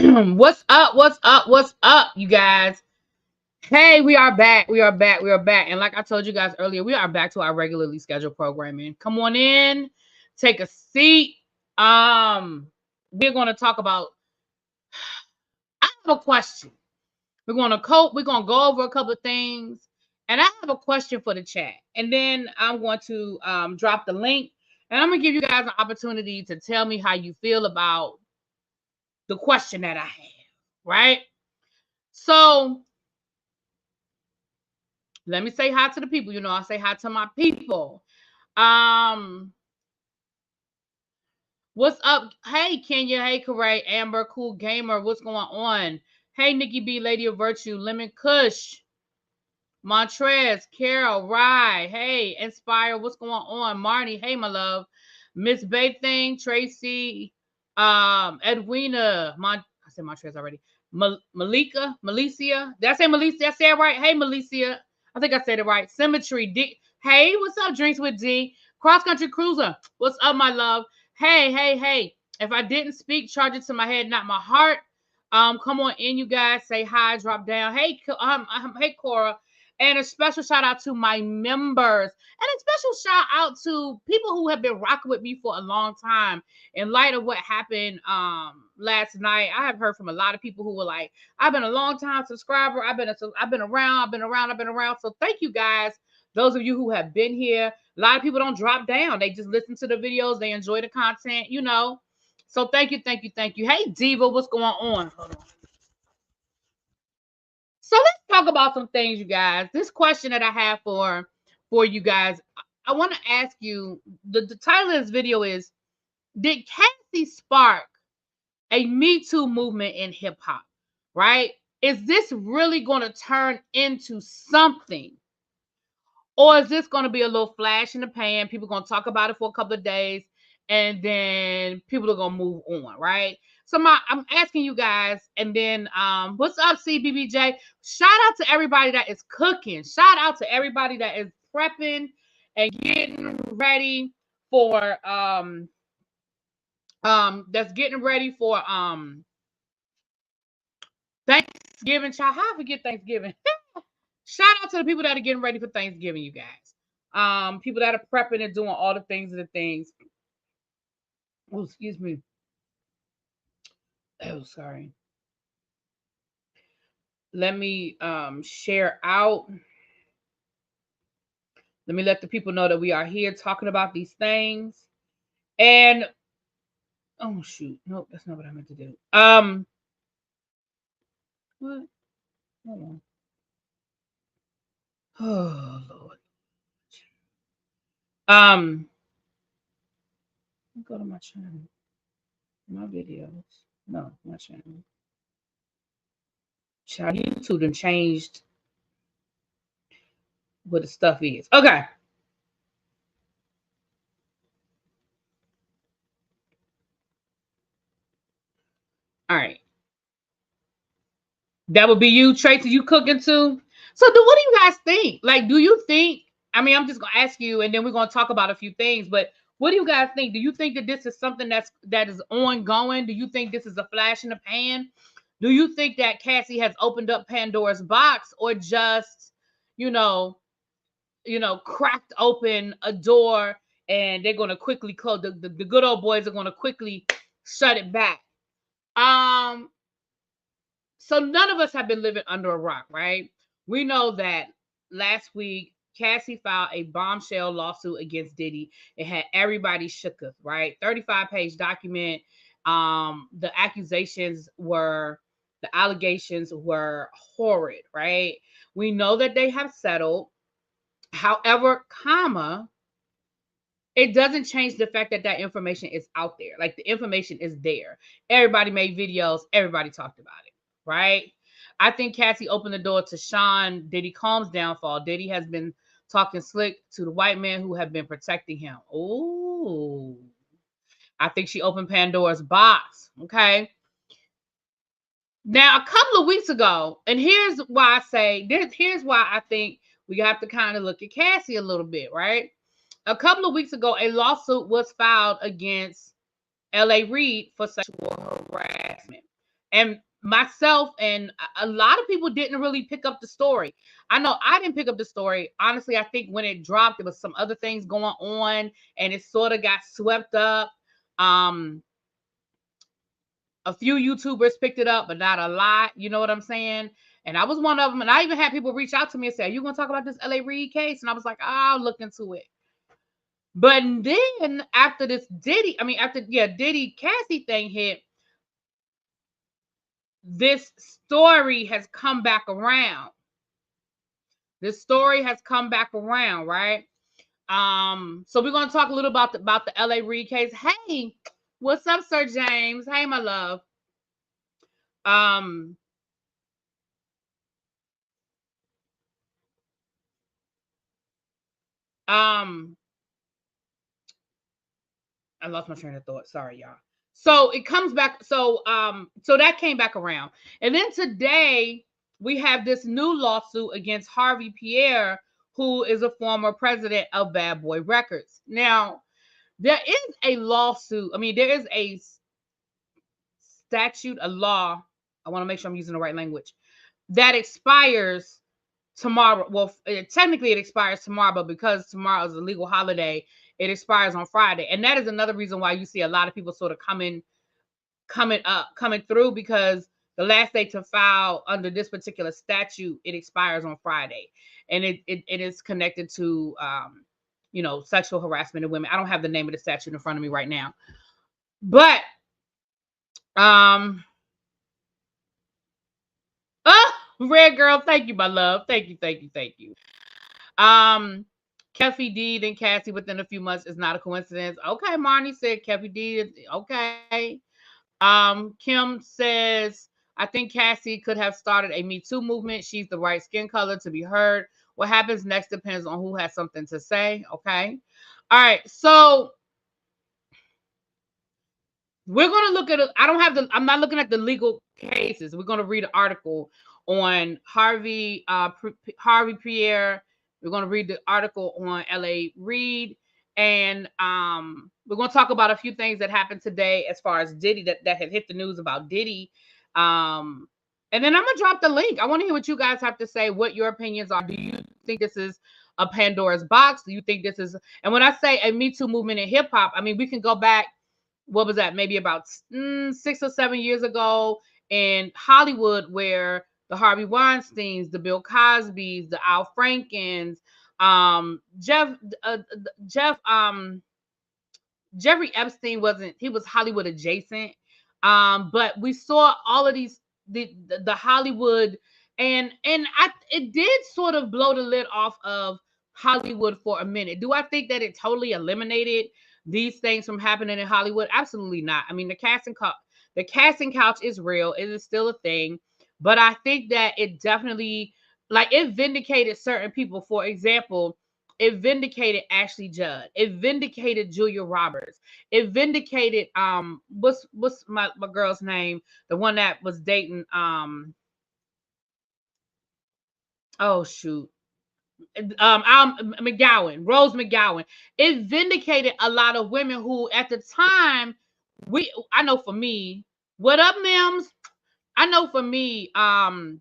What's up? What's up? What's up, you guys? Hey, we are back. We are back. We are back. And like I told you guys earlier, we are back to our regularly scheduled programming. Come on in, take a seat. We're going to talk about. I have a question. We're gonna go over a couple of things, and I have a question for the chat. And then I'm going to drop the link, and I'm gonna give you guys an opportunity to tell me how you feel about the question that I have. Right. So let me say hi to the people. You know, I say hi to my people. Um, what's up? Hey, Kenya. Hey, Corey, Amber, Cool Gamer. What's going on? Hey, Nikki B, Lady of Virtue, Lemon Kush, Montrez, Carol, Rye. Hey, Inspire. What's going on? Marnie. Hey, my love. Miss Thing, Tracy, Edwina. I said Montrez already. Malika, Malicia. Did I say Malicia? Did I say it right? Hey, Malicia. I think I said it right. Symmetry. D. Hey, what's up, Drinks with D? Cross Country Cruiser. What's up, my love? Hey, hey, hey. If I didn't speak, charge it to my head, not my heart. Come on in, you guys. Say hi, drop down. Hey, hey, Cora. And a special shout out to my members. And a special shout out to people who have been rocking with me for a long time. In light of what happened last night, I have heard from a lot of people who were like, I've been a long time subscriber. I've been around. So thank you guys. Those of you who have been here. A lot of people don't drop down. They just listen to the videos. They enjoy the content, you know. So thank you. Hey, Diva, what's going on? Hold on. So let's talk about some things, you guys. This question that I have for you guys, I want to ask you, the title of this video is, did Cassie spark a Me Too movement in hip hop, right? Is this really going to turn into something? Or is this going to be a little flash in the pan? People are going to talk about it for a couple of days and then people are going to move on, right? So I'm asking you guys, and then what's up, CBBJ? Shout out to everybody that is cooking. Shout out to everybody that is prepping and getting ready for that's getting ready for Thanksgiving. Child, how I forget Thanksgiving? Shout out to the people that are getting ready for Thanksgiving, you guys. People that are prepping and doing all the things. Oh, excuse me. Oh, sorry. Let me share out. Let me let the people know that we are here talking about these things. And oh shoot, nope, that's not what I meant to do. What? Hold on. Oh Lord. Go to my channel. My videos. No, my channel. Child, YouTube done changed what the stuff is. Okay. All right. That would be you, Tracy. You cooking too? So, what do you guys think? Like, do you think? I mean, I'm just gonna ask you, and then we're gonna talk about a few things. But what do you guys think? Do you think that this is something that is ongoing? Do you think this is a flash in the pan? Do you think that Cassie has opened up Pandora's box, or just, you know, cracked open a door, and they're gonna quickly close? The good old boys are gonna quickly shut it back. So none of us have been living under a rock, right? We know that last week Cassie filed a bombshell lawsuit against Diddy. It had everybody shook up, right? 35-page document. The allegations were horrid, right? We know that they have settled. However, it doesn't change the fact that information is out there. Like, the information is there. Everybody made videos. Everybody talked about it. Right? I think Cassie opened the door to Sean Diddy Combs' downfall. Diddy has been talking slick to the white man who have been protecting him. Oh, I think she opened Pandora's box. Okay. Now, a couple of weeks ago, and here's why I think we have to kind of look at Cassie a little bit, right? A couple of weeks ago, a lawsuit was filed against L.A. Reid for sexual harassment. And myself and a lot of people didn't really pick up the story. I know I didn't pick up the story. Honestly, I think when it dropped, there was some other things going on and it sort of got swept up. A few YouTubers picked it up, but not a lot. You know what I'm saying? And I was one of them. And I even had people reach out to me and say, "Are you going to talk about this LA Reid case?" And I was like, "I'll look into it." But then after this Diddy Cassie thing hit, this story has come back around. This story has come back around, right? So we're going to talk a little about the LA Reid case. Hey, what's up, Sir James? Hey, my love. Um, um, I lost my train of thought. Sorry, y'all. So it comes back. So that came back around. And then today we have this new lawsuit against Harvey Pierre, who is a former president of Bad Boy Records. Now, there is a lawsuit. I mean, there is a statute, a law. I want to make sure I'm using the right language that expires tomorrow. Well, technically it expires tomorrow, but because tomorrow is a legal holiday, it expires on Friday. And that is another reason why you see a lot of people sort of coming through, because the last day to file under this particular statute, it expires on Friday. And it is connected to sexual harassment of women. I don't have the name of the statute in front of me right now. But Red Girl, thank you, my love. Thank you. Keffy D and Cassie within a few months is not a coincidence. Okay, Marnie said Keffy D. Okay. Kim says, I think Cassie could have started a Me Too movement. She's the right skin color to be heard. What happens next depends on who has something to say. Okay. All right. So we're going to look at I'm not looking at the legal cases. We're going to read an article on Harvey Pierre. We're going to read the article on LA Reid. And we're going to talk about a few things that happened today as far as Diddy that had hit the news about Diddy. And then I'm going to drop the link. I want to hear what you guys have to say, what your opinions are. Do you think this is a Pandora's box? Do you think this is, and when I say a Me Too movement in hip hop, I mean, we can go back, what was that? Maybe about 6 or 7 years ago in Hollywood, where the Harvey Weinsteins, the Bill Cosbys, the Al Frankens, Jeffrey Epstein he was Hollywood adjacent. But we saw all of these, the Hollywood, and it did sort of blow the lid off of Hollywood for a minute. Do I think that it totally eliminated these things from happening in Hollywood? Absolutely not. I mean, the casting couch is real. It is still a thing. But I think that it definitely, it vindicated certain people. For example, it vindicated Ashley Judd. It vindicated Julia Roberts. It vindicated what's my girl's name? The one that was dating oh shoot. Rose McGowan. It vindicated a lot of women who at the time, I know for me, what up, Mims? I know for me, I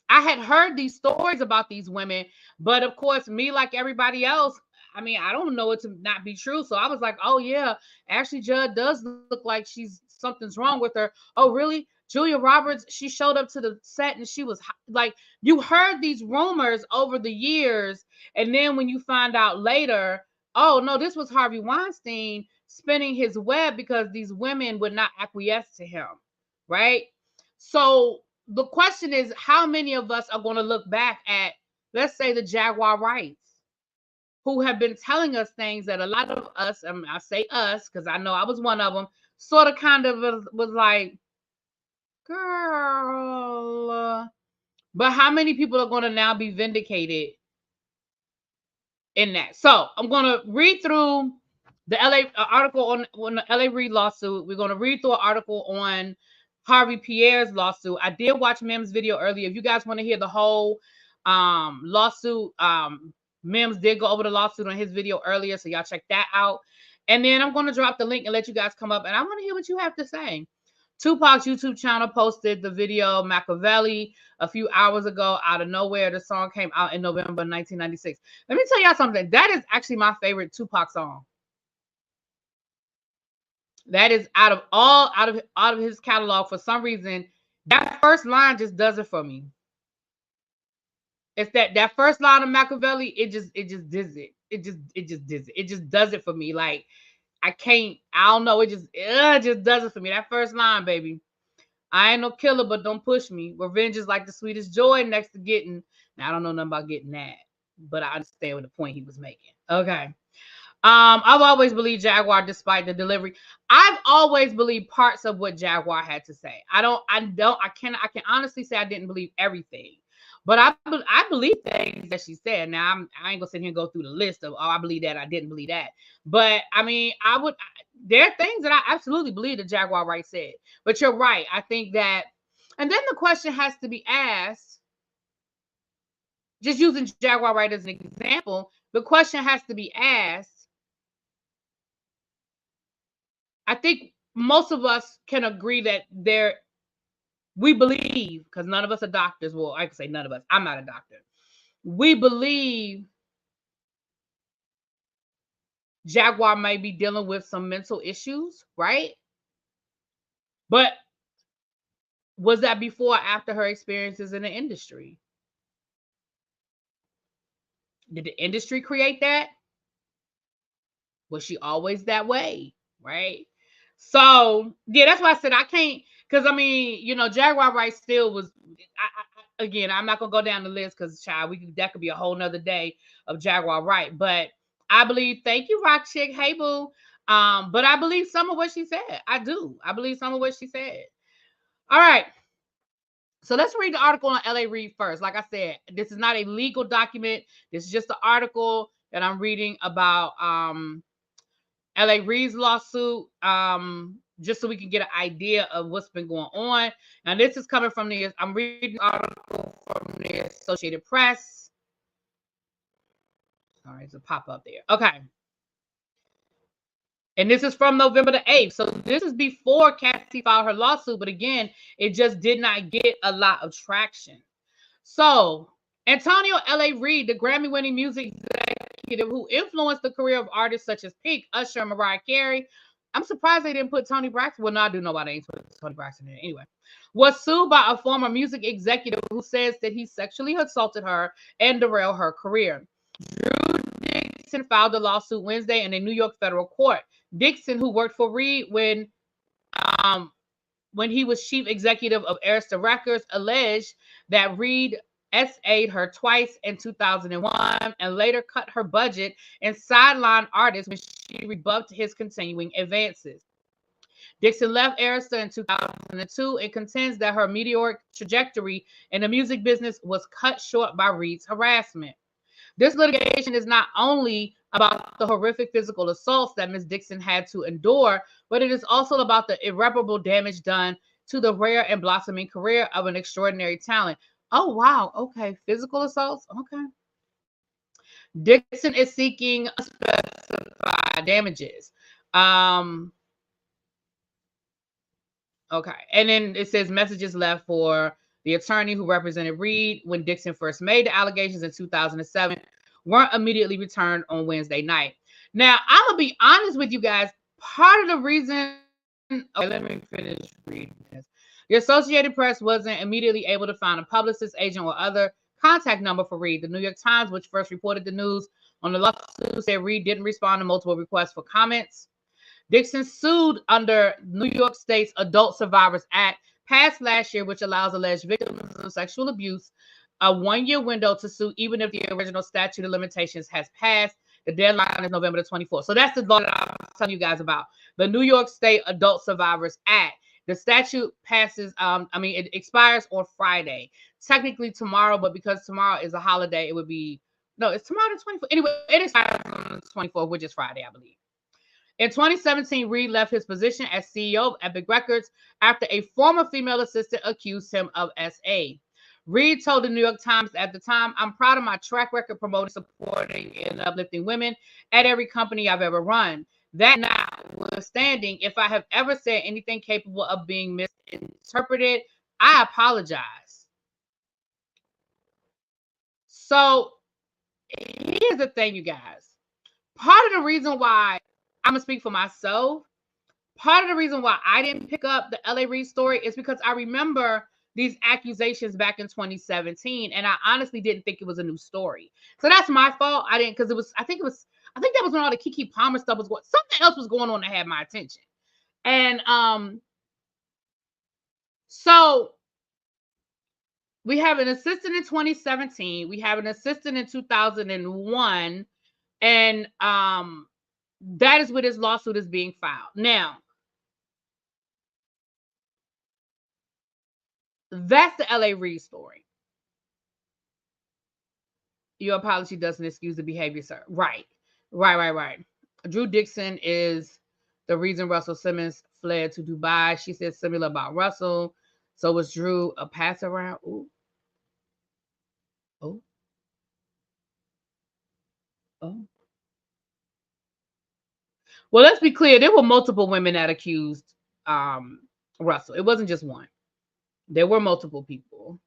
had heard these stories about these women, but of course, me, like everybody else, I mean, I don't know it to not be true. So I was like, oh yeah, Ashley Judd does look like something's wrong with her. Oh, really? Julia Roberts, she showed up to the set and she was like, you heard these rumors over the years. And then when you find out later, oh no, this was Harvey Weinstein spinning his web because these women would not acquiesce to him. Right? So the question is, how many of us are going to look back at, let's say, the Jaguar Wrights, who have been telling us things that a lot of us, I say us because I know I was one of them, sort of kind of was like, girl. But how many people are going to now be vindicated in that? So I'm going to read through the LA article on the LA Reid lawsuit. We're going to read through an article on Harvey Pierre's lawsuit. I did watch Mim's video earlier. If you guys want to hear the whole lawsuit, Mims did go over the lawsuit on his video earlier, so y'all check that out. And then I'm going to drop the link and let you guys come up, and I want to hear what you have to say. Tupac's YouTube channel posted the video Machiavelli a few hours ago out of nowhere. The song came out in November 1996. Let me tell y'all something. That is actually my favorite Tupac song. That is out of his catalog. For some reason, that first line just does it for me. It's that first line of Machiavelli, it just does it. It just does it for me. Like I don't know. It just does it for me. That first line, baby. I ain't no killer, but don't push me. Revenge is like the sweetest joy next to getting. Now I don't know nothing about getting that, but I understand what the point he was making. Okay. I've always believed Jaguar despite the delivery. I've always believed parts of what Jaguar had to say. I can honestly say I didn't believe everything. But I believe things that she said. Now I ain't gonna sit here and go through the list of I believe that, I didn't believe that. But I mean, there are things that I absolutely believe that Jaguar Wright said. But you're right. I think that, and then the question has to be asked. Just using Jaguar Wright as an example, the question has to be asked. I think most of us can agree that we believe, because none of us are doctors. Well, I can say none of us. I'm not a doctor. We believe Jaguar may be dealing with some mental issues, right? But was that before or after her experiences in the industry? Did the industry create that? Was she always that way, right? So, yeah, that's why I said I can't, because I mean, Jaguar Wright still was, again, I'm not going to go down the list because, child, that could be a whole nother day of Jaguar Wright. But I believe, thank you, Rock Chick, hey, boo. But I believe some of what she said. I do. I believe some of what she said. All right. So let's read the article on LA Reid first. Like I said, this is not a legal document. This is just the article that I'm reading about LA Reid's lawsuit, just so we can get an idea of what's been going on. Now, this is coming from I'm reading an article from the Associated Press. All right, it's a pop up there. Okay. And this is from November the 8th. So this is before Cassie filed her lawsuit. But again, it just did not get a lot of traction. So Antonio L.A. Reid, the Grammy-winning music executive who influenced the career of artists such as Pink, Usher, and Mariah Carey. I'm surprised they didn't put Toni Braxton. Well, no, I do know why they ain't put Toni Braxton in there. Anyway, was sued by a former music executive who says that he sexually assaulted her and derailed her career. Drew Dixon filed the lawsuit Wednesday in a New York federal court. Dixon, who worked for Reid when he was chief executive of Arista Records, alleged that Reid SA'd her twice in 2001 and later cut her budget and sidelined artists when she rebuffed his continuing advances. Dixon left Arista in 2002 and contends that her meteoric trajectory in the music business was cut short by Reid's harassment. This litigation is not only about the horrific physical assaults that Ms. Dixon had to endure, but it is also about the irreparable damage done to the rare and blossoming career of an extraordinary talent. Oh, wow. Okay. Physical assaults. Okay. Dixon is seeking unspecified damages. Okay. And then it says messages left for the attorney who represented Reid when Dixon first made the allegations in 2007 weren't immediately returned on Wednesday night. Now, I'm going to be honest with you guys. Part of the reason... Okay, let me finish reading this. The Associated Press wasn't immediately able to find a publicist, agent, or other contact number for Reid. The New York Times, which first reported the news on the lawsuit, said Reid didn't respond to multiple requests for comments. Dixon sued under New York State's Adult Survivors Act, passed last year, which allows alleged victims of sexual abuse a 1-year window to sue, even if the original statute of limitations has passed. The deadline is November the 24th. So that's the law that I was telling you guys about. The New York State Adult Survivors Act. The statute passes, it expires on Friday. Technically tomorrow, but because tomorrow is a holiday, it would be, no, it's tomorrow the 24th. Anyway, it expires on the 24th, which is Friday, I believe. In 2017, Reid left his position as CEO of Epic Records after a former female assistant accused him of SA. Reid told the New York Times at the time, "I'm proud of my track record promoting, supporting, and uplifting women at every company I've ever run. That notwithstanding, if I have ever said anything capable of being misinterpreted, I apologize. So here's the thing, you guys. Part of the reason why I'm gonna speak for myself, part of the reason why I didn't pick up the LA Reid story is because I remember these accusations back in 2017, and I honestly didn't think it was a new story. So that's my fault. I didn't, because I think that was when all the Keke Palmer stuff was going. Something else was going on that had my attention, and so we have an assistant in 2017. We have an assistant in 2001, and that is where this lawsuit is being filed now. That's the LA Reid story. Your apology doesn't excuse the behavior, sir. Right. Drew Dixon is the reason Russell Simmons fled to Dubai. She said similar about Russell. So was Drew a pass around? Ooh. Oh. Oh. Well, let's be clear. There were multiple women that accused Russell. It wasn't just one. There were multiple people.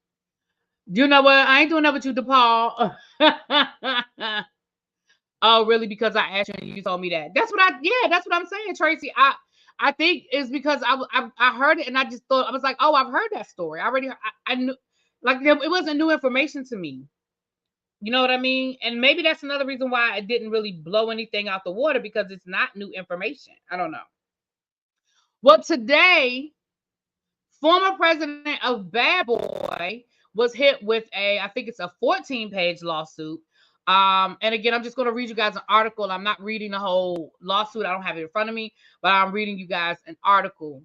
You know what? I ain't doing that with you, DePaul. Oh, really? Because I asked you and you told me that. That's what I'm saying, Tracy. I think it's because I heard it and I just thought, I was like, oh, I've heard that story. I knew, like, it wasn't new information to me. You know what I mean? And maybe that's another reason why it didn't really blow anything out the water, because it's not new information. I don't know. Well, today, former president of Bad Boy was hit with I think it's a 14-page lawsuit. And again, I'm just going to read you guys an article. I'm not reading the whole lawsuit. I don't have it in front of me, but I'm reading you guys an article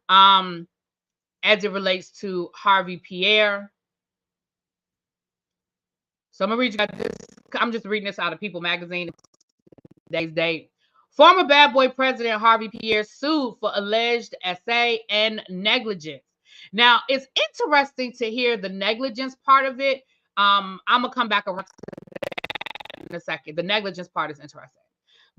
as it relates to Harvey Pierre. So I'm going to read you guys this. I'm just reading this out of People magazine. Today's date. Former Bad Boy president Harvey Pierre sued for alleged essay and negligence. Now, it's interesting to hear the negligence part of it. I'm going to come back around in a second. The negligence part is interesting.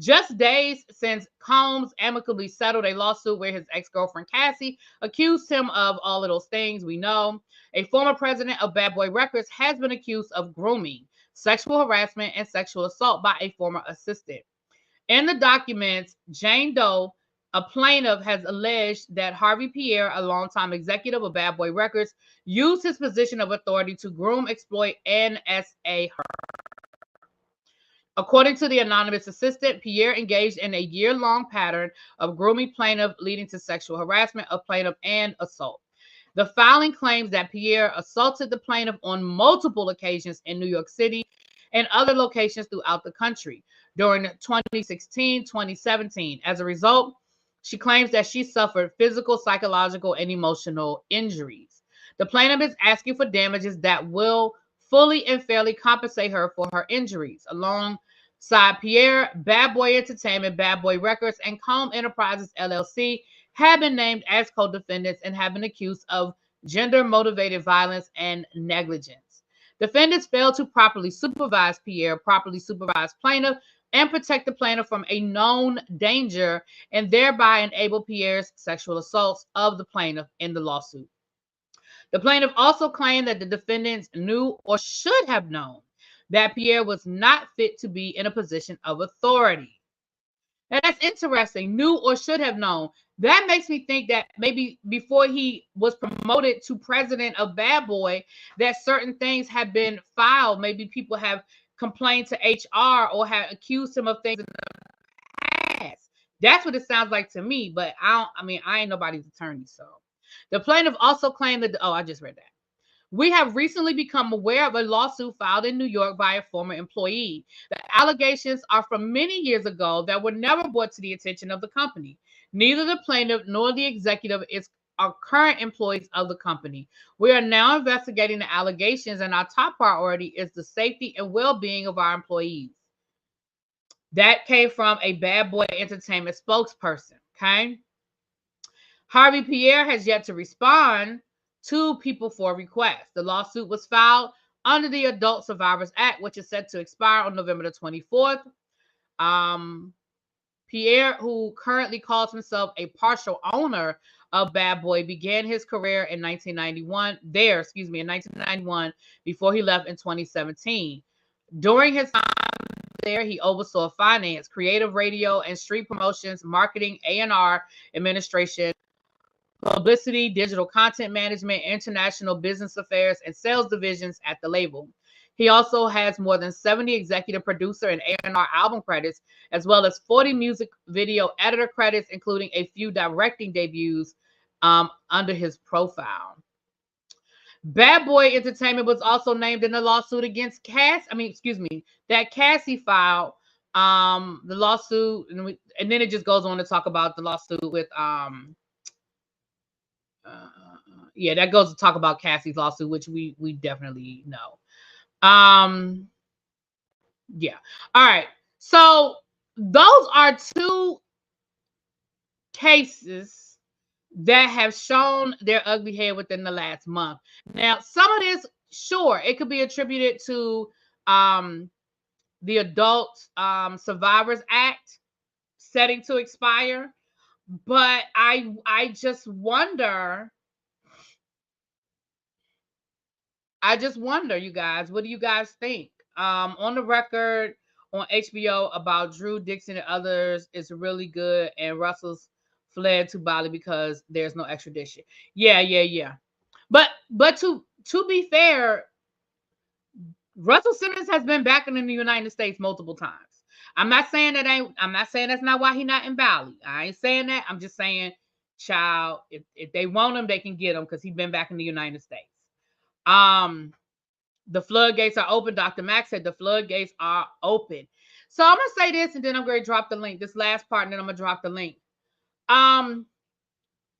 Just days since Combs amicably settled a lawsuit where his ex-girlfriend Cassie accused him of all of those things we know, a former president of Bad Boy Records has been accused of grooming, sexual harassment, and sexual assault by a former assistant. In the documents, Jane Doe, a plaintiff, has alleged that Harvey Pierre, a longtime executive of Bad Boy Records, used his position of authority to groom, exploit, and SA her. According to the anonymous assistant, Pierre engaged in a year-long pattern of grooming plaintiff, leading to sexual harassment of plaintiff and assault. The filing claims that Pierre assaulted the plaintiff on multiple occasions in New York City and other locations throughout the country during 2016, 2017. As a result, she claims that she suffered physical, psychological, and emotional injuries. The plaintiff is asking for damages that will fully and fairly compensate her for her injuries. Alongside Pierre, Bad Boy Entertainment, Bad Boy Records, and Comb Enterprises LLC have been named as co-defendants and have been accused of gender-motivated violence and negligence. Defendants failed to properly supervise Pierre, properly supervise plaintiff, and protect the plaintiff from a known danger, and thereby enable Pierre's sexual assaults of the plaintiff in the lawsuit. The plaintiff also claimed that the defendants knew or should have known that Pierre was not fit to be in a position of authority. And that's interesting. Knew or should have known. That makes me think that maybe before he was promoted to president of Bad Boy, that certain things have been filed. Maybe people have complained to HR or have accused him of things in the past. That's what it sounds like to me. But I ain't nobody's attorney. So the plaintiff also claimed that, I just read that. We have recently become aware of a lawsuit filed in New York by a former employee. The allegations are from many years ago that were never brought to the attention of the company. Neither the plaintiff nor the executive are current employees of the company. We are now investigating the allegations, and our top priority is the safety and well-being of our employees. That came from a Bad Boy Entertainment spokesperson, okay? Harvey Pierre has yet to respond to people for requests. The lawsuit was filed under the Adult Survivors Act, which is set to expire on November the 24th. Pierre, who currently calls himself a partial owner of Bad Boy, began his career in 1991 before he left in 2017. During his time there, he oversaw finance, creative radio and street promotions, marketing, A&R administration, publicity, digital content management, international business affairs, and sales divisions at the label. He also has more than 70 executive producer and A&R album credits, as well as 40 music video editor credits, including a few directing debuts under his profile. Bad Boy Entertainment was also named in the lawsuit against that Cassie filed. The lawsuit, and then it just goes on to talk about the lawsuit with that goes to talk about Cassie's lawsuit, which we definitely know. Yeah. All right. So those are two cases that have shown their ugly head within the last month. Now, some of this, sure, it could be attributed to the Adult Survivors Act setting to expire, but I just wonder, you guys, what do you guys think? On the record on HBO about Drew Dixon and others is really good, and Russell's fled to Bali because there's no extradition. Yeah. But to be fair, Russell Simmons has been back in the United States multiple times. I'm not saying that's not why he's not in Bali. I ain't saying that. I'm just saying, child, if they want him, they can get him because he's been back in the United States. The floodgates are open. Dr. Max said the floodgates are open. So I'm gonna say this, and then I'm going to drop the link. This last part, and then I'm gonna drop the link.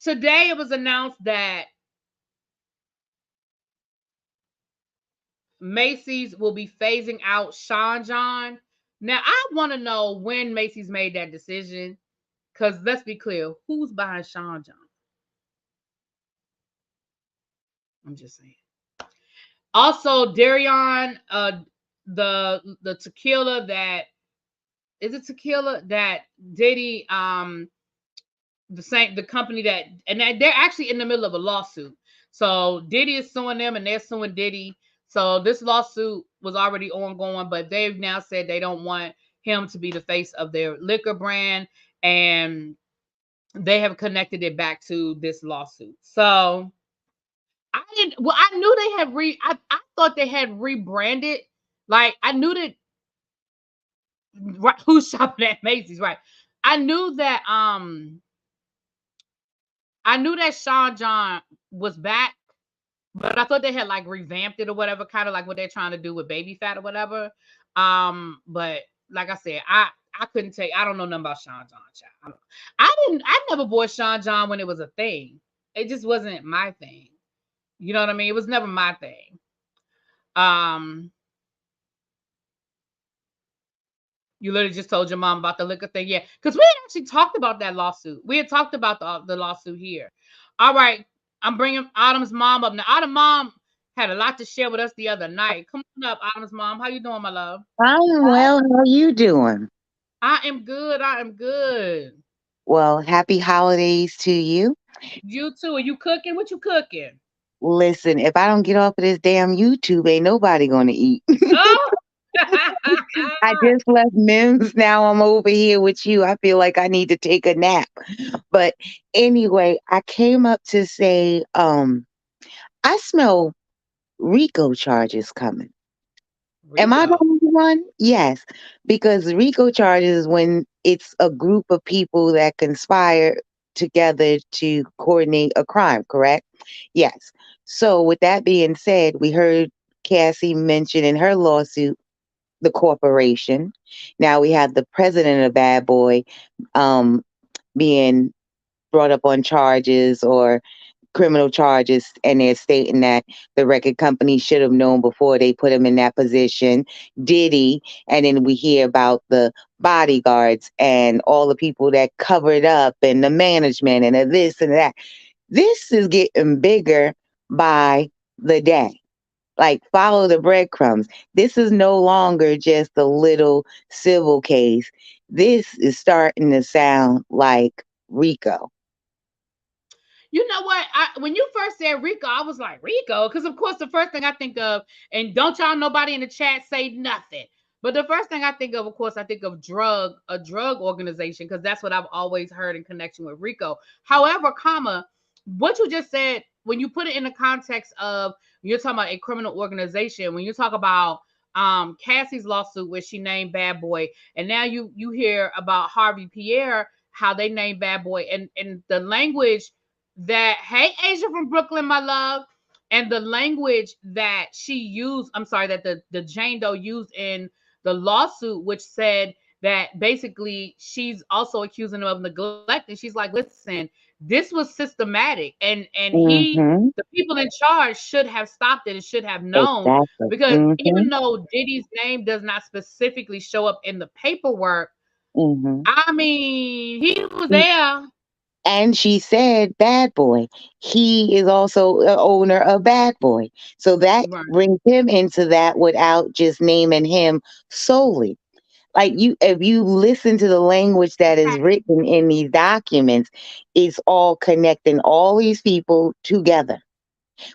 Today it was announced that Macy's will be phasing out Sean John. Now I want to know when Macy's made that decision, because let's be clear, who's behind Sean John? I'm just saying. Also, Darion, the tequila that Diddy, the company that, and they're actually in the middle of a lawsuit. So Diddy is suing them, and they're suing Diddy. So this lawsuit was already ongoing, but they've now said they don't want him to be the face of their liquor brand, and they have connected it back to this lawsuit. So I knew they had I thought they had rebranded. Like, I knew that, right, who's shopping at Macy's, right? I knew that Sean John was back, but I thought they had like revamped it or whatever, kind of like what they're trying to do with Baby Fat or whatever. But like I said, I couldn't tell you. I don't know nothing about Sean John, child. I never bought Sean John when it was a thing. It just wasn't my thing. You know what I mean? It was never my thing. You literally just told your mom about the liquor thing. Yeah, because we had actually talked about that lawsuit. We had talked about the lawsuit here. All right, I'm bringing Autumn's mom up. Now, Autumn's mom had a lot to share with us the other night. Come on up, Autumn's mom. How you doing, my love? I'm well. How you doing? I am good. Well, happy holidays to you. You too. Are you cooking? What you cooking? Listen, if I don't get off of this damn YouTube, ain't nobody gonna eat. Oh! I just left Mims. Now I'm over here with you. I feel like I need to take a nap. But anyway, I came up to say, I smell RICO charges coming. Am I the Rico. only one? Yes, because RICO charges when it's a group of people that conspire together to coordinate a crime, correct? Yes. So, with that being said, we heard Cassie mention in her lawsuit the corporation. Now we have the president of Bad Boy being brought up on charges or criminal charges, and they're stating that the record company should have known before they put him in that position. Diddy, and then we hear about the bodyguards and all the people that covered up and the management and the this and that. This is getting bigger by the day. Like, follow the breadcrumbs. This is no longer just a little civil case. This is starting to sound like Rico. You know what? When you first said Rico, I was like, Rico? Because, of course, the first thing I think of, and don't y'all nobody in the chat say nothing. But the first thing I think of course, I think of a drug organization, because that's what I've always heard in connection with Rico. However, comma, what you just said, when you put it in the context of you're talking about a criminal organization, when you talk about Cassie's lawsuit where she named Bad Boy, and now you hear about Harvey Pierre, how they named Bad Boy, and the language that, hey Asia from Brooklyn, my love, and the language that she used, I'm sorry, that the Jane Doe used in the lawsuit, which said that basically she's also accusing him of neglect, and she's like, listen, this was systematic, and Mm-hmm. the people in charge should have stopped it and should have known, Exactly. because Mm-hmm. even though Diddy's name does not specifically show up in the paperwork, Mm-hmm. I mean, he was there. And she said Bad Boy. He is also the owner of Bad Boy. So that Right. brings him into that without just naming him solely. Like you, if you listen to the language that is written in these documents, it's all connecting all these people together,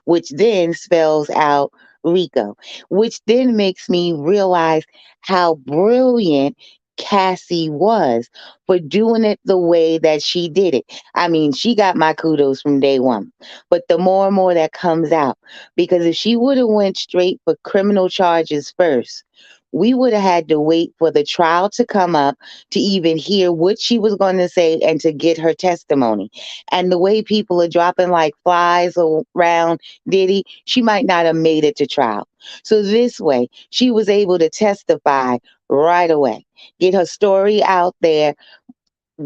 which then spells out Rico, which then makes me realize how brilliant Cassie was for doing it the way that she did it. I mean, she got my kudos from day one. But the more and more that comes out, because if she would have went straight for criminal charges first, we would have had to wait for the trial to come up to even hear what she was going to say and to get her testimony. And the way people are dropping like flies around Diddy, she might not have made it to trial. So this way, she was able to testify right away, get her story out there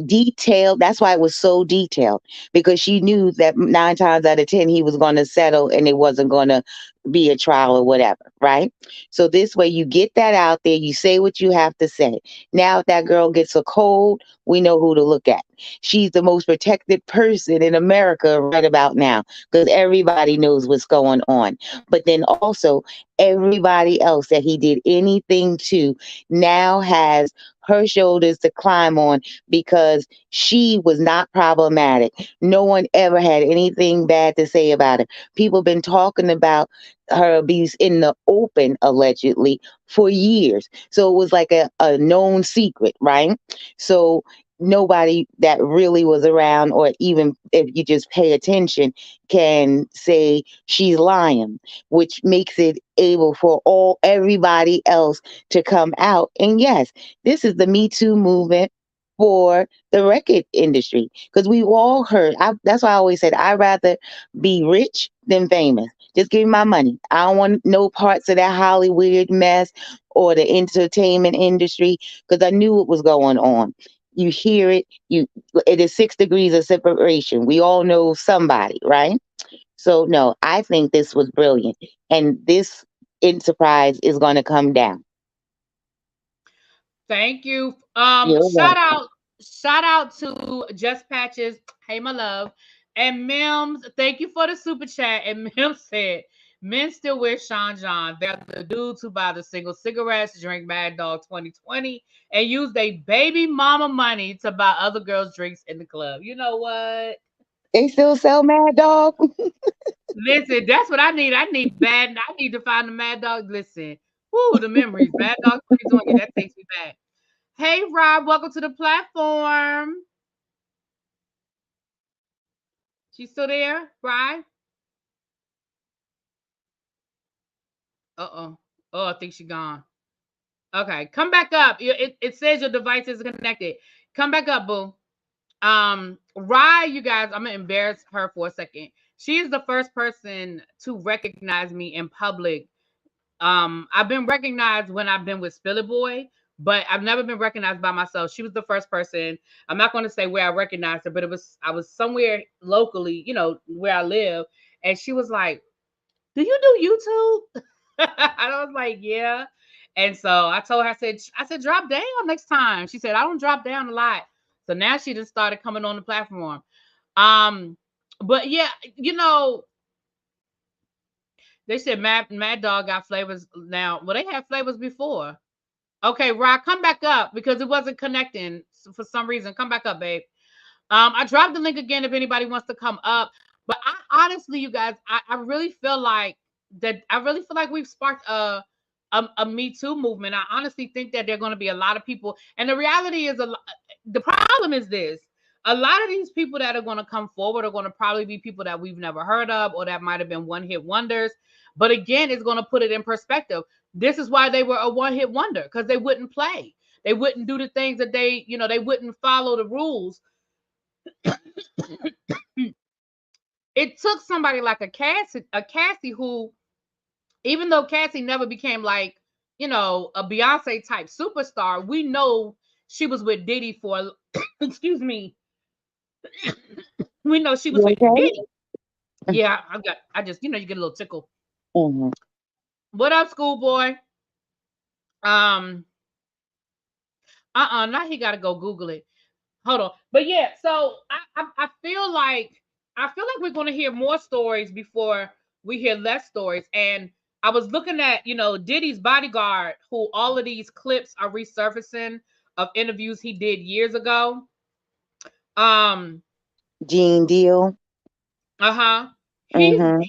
detailed. That's why it was so detailed, because she knew that 9 times out of 10 he was going to settle and it wasn't going to be a trial or whatever, right? So this way you get that out there, you say what you have to say. Now if that girl gets a cold, we know who to look at. She's the most protected person in America right about now, because everybody knows what's going on. But then also everybody else that he did anything to now has her shoulders to climb on, because she was not problematic. No one ever had anything bad to say about her. People been talking about her abuse in the open, allegedly, for years. So it was like a known secret, right? So nobody that really was around, or even if you just pay attention, can say she's lying, which makes it able for everybody else to come out. And yes, this is the Me Too movement for the record industry, because we all heard. That's why I always said I'd rather be rich than famous. Just give me my money. I don't want no parts of that Hollywood mess or the entertainment industry, because I knew what was going on. You hear it. It is 6 degrees of separation. We all know somebody, right? So no, I think this was brilliant, and this enterprise is going to come down. Thank you. You're welcome. Shout out to Just Patches. Hey, my love. And Mims, thank you for the super chat. And Mims said, men still wear Sean John. They're the dudes who buy the single cigarettes, drink Mad Dog 2020, and use their baby mama money to buy other girls drinks in the club. You know what? They still sell Mad Dog. Listen, that's what I need. I need to find the Mad Dog. Listen, whoo, the memories. Mad Dog 2020. That takes me back. Hey, Rob, welcome to the platform. She's still there, Rob? Uh-oh. Oh, I think she's gone. Okay, come back up. It says your device is connected. Come back up, boo. Rye, you guys, I'm gonna embarrass her for a second. She is the first person to recognize me in public. I've been recognized when I've been with Spiller Boy, but I've never been recognized by myself. She was the first person. I'm not going to say where I recognized her, but I was somewhere locally, where I live, and she was like, "Do you do YouTube?" And I was like, "Yeah." And so I told her, I said, drop down next time. She said, I don't drop down a lot. So now she just started coming on the platform. Um, but yeah, they said Mad Dog got flavors now. Well, they had flavors before. Okay, Rock, come back up because it wasn't connecting for some reason. Come back up, babe. I dropped the link again if anybody wants to come up. But I honestly, you guys, I really feel like that. I really feel like we've sparked a Me Too movement. I honestly think that there are going to be a lot of people, and the reality is, the problem is this: a lot of these people that are going to come forward are going to probably be people that we've never heard of, or that might have been one hit wonders. But again, it's going to put it in perspective. This is why they were a one hit wonder, because they wouldn't play. They wouldn't do the things that they wouldn't follow the rules. It took somebody like a Cassie who, even though Cassie never became like, a Beyonce type superstar, we know she was with Diddy for excuse me. We know she was You with okay? Diddy. Yeah, I just, you get a little tickle. Hmm. What up, schoolboy? Um, now he gotta go Google it. Hold on. But yeah, so I feel like we're gonna hear more stories before we hear less stories. And I was looking at, Diddy's bodyguard, who all of these clips are resurfacing of interviews he did years ago. Um, Gene Deal. uh-huh. Hmm.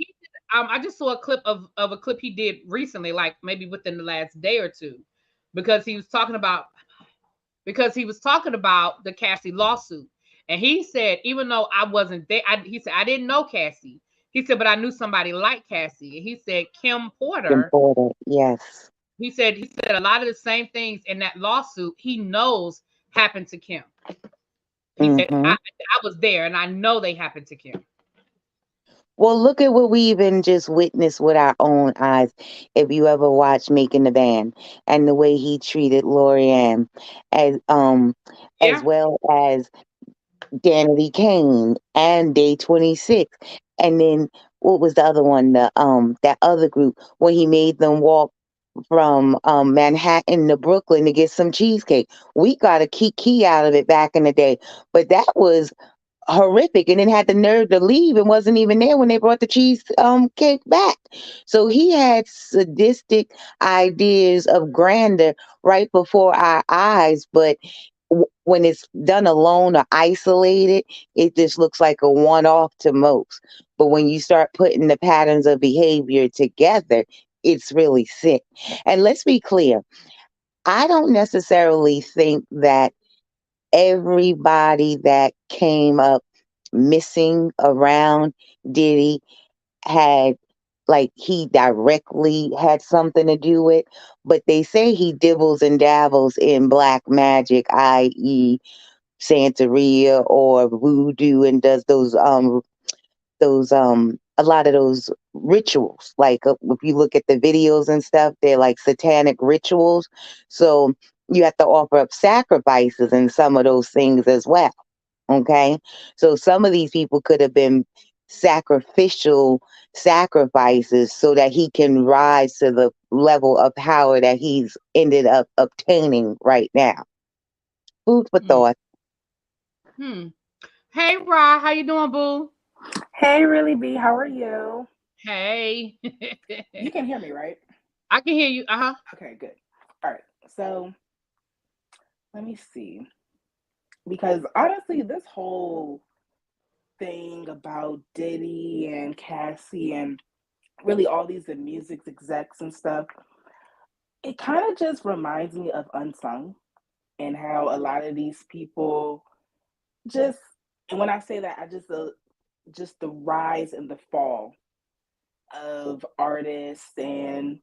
I just saw a clip of a clip he did recently, like maybe within the last day or two, because he was talking about the Cassie lawsuit. And he said, even though I wasn't there, he said, I didn't know Cassie. He said, but I knew somebody like Cassie. And he said, Kim Porter, Important. Yes. he said a lot of the same things in that lawsuit he knows happened to Kim. He said, Hmm. I was there and I know they happened to Kim. Well, look at what we even just witnessed with our own eyes. If you ever watched Making the Band and the way he treated Lorianne, as Yeah. well as Danity Kane and Day 26. And then what was the other one? That other group when he made them walk from Manhattan to Brooklyn to get some cheesecake. We got a key out of it back in the day, but that was horrific, and then had the nerve to leave and wasn't even there when they brought the cheese cake back. So he had sadistic ideas of grandeur right before our eyes, but when it's done alone or isolated, it just looks like a one off to most. But when you start putting the patterns of behavior together, it's really sick. And let's be clear, I don't necessarily think that everybody that came up missing around Diddy had, like, he directly had something to do with, but they say he dibbles and dabbles in black magic, i.e., Santeria or voodoo, and does those a lot of those rituals. Like, if you look at the videos and stuff, they're like satanic rituals. So you have to offer up sacrifices and some of those things as well. Okay. So some of these people could have been sacrificial sacrifices so that he can rise to the level of power that he's ended up obtaining right now. Food for Hmm. thought. Hmm. Hey, Ra, how you doing, boo? Hey, Really B, how are you? Hey. You can hear me, right? I can hear you. Uh-huh. Okay, good. All right, so let me see. Because honestly, this whole thing about Diddy and Cassie and really all these music execs and stuff, it kind of just reminds me of Unsung and how a lot of these people just, and when I say that, I just the rise and the fall of artists and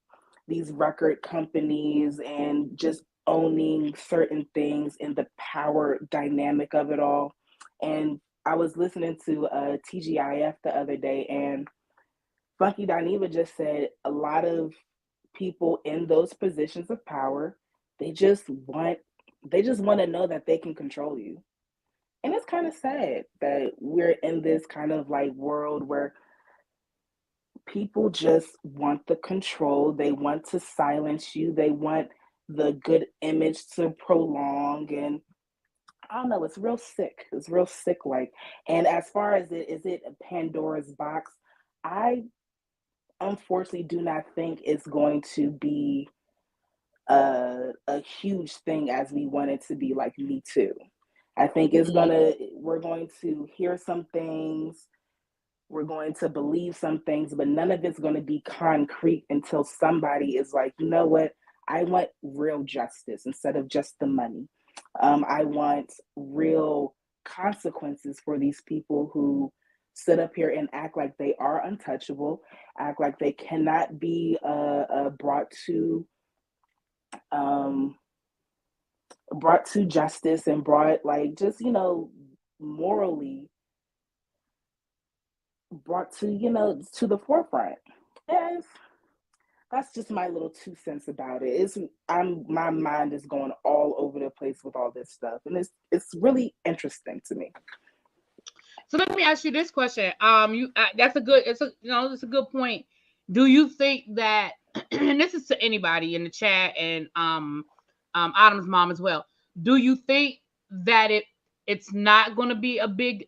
these record companies and just owning certain things and the power dynamic of it all. And I was listening to TGIF the other day, and Funky Dineva just said a lot of people in those positions of power, they just want they just want to know that they can control you. And it's kind of sad that we're in this kind of like world where people just want the control. They want to silence you. They want the good image to prolong. And I don't know, it's real sick. It's real sick like. And as far as is it a Pandora's box? I unfortunately do not think it's going to be a huge thing as we want it to be, like Me Too. I think we're going to hear some things, we're going to believe some things, but none of it's going to be concrete until somebody is like, you know what? I want real justice instead of just the money. I want real consequences for these people who sit up here and act like they are untouchable, act like they cannot be um, brought to justice and brought, like, just, morally brought to, to the forefront. Yes, that's just my little 2 cents about it. My mind is going all over the place with all this stuff, and it's really interesting to me. So let me ask you this question. You that's a good. It's a good point. Do you think that, and this is to anybody in the chat and Autumn's mom as well. Do you think that it's not going to be a big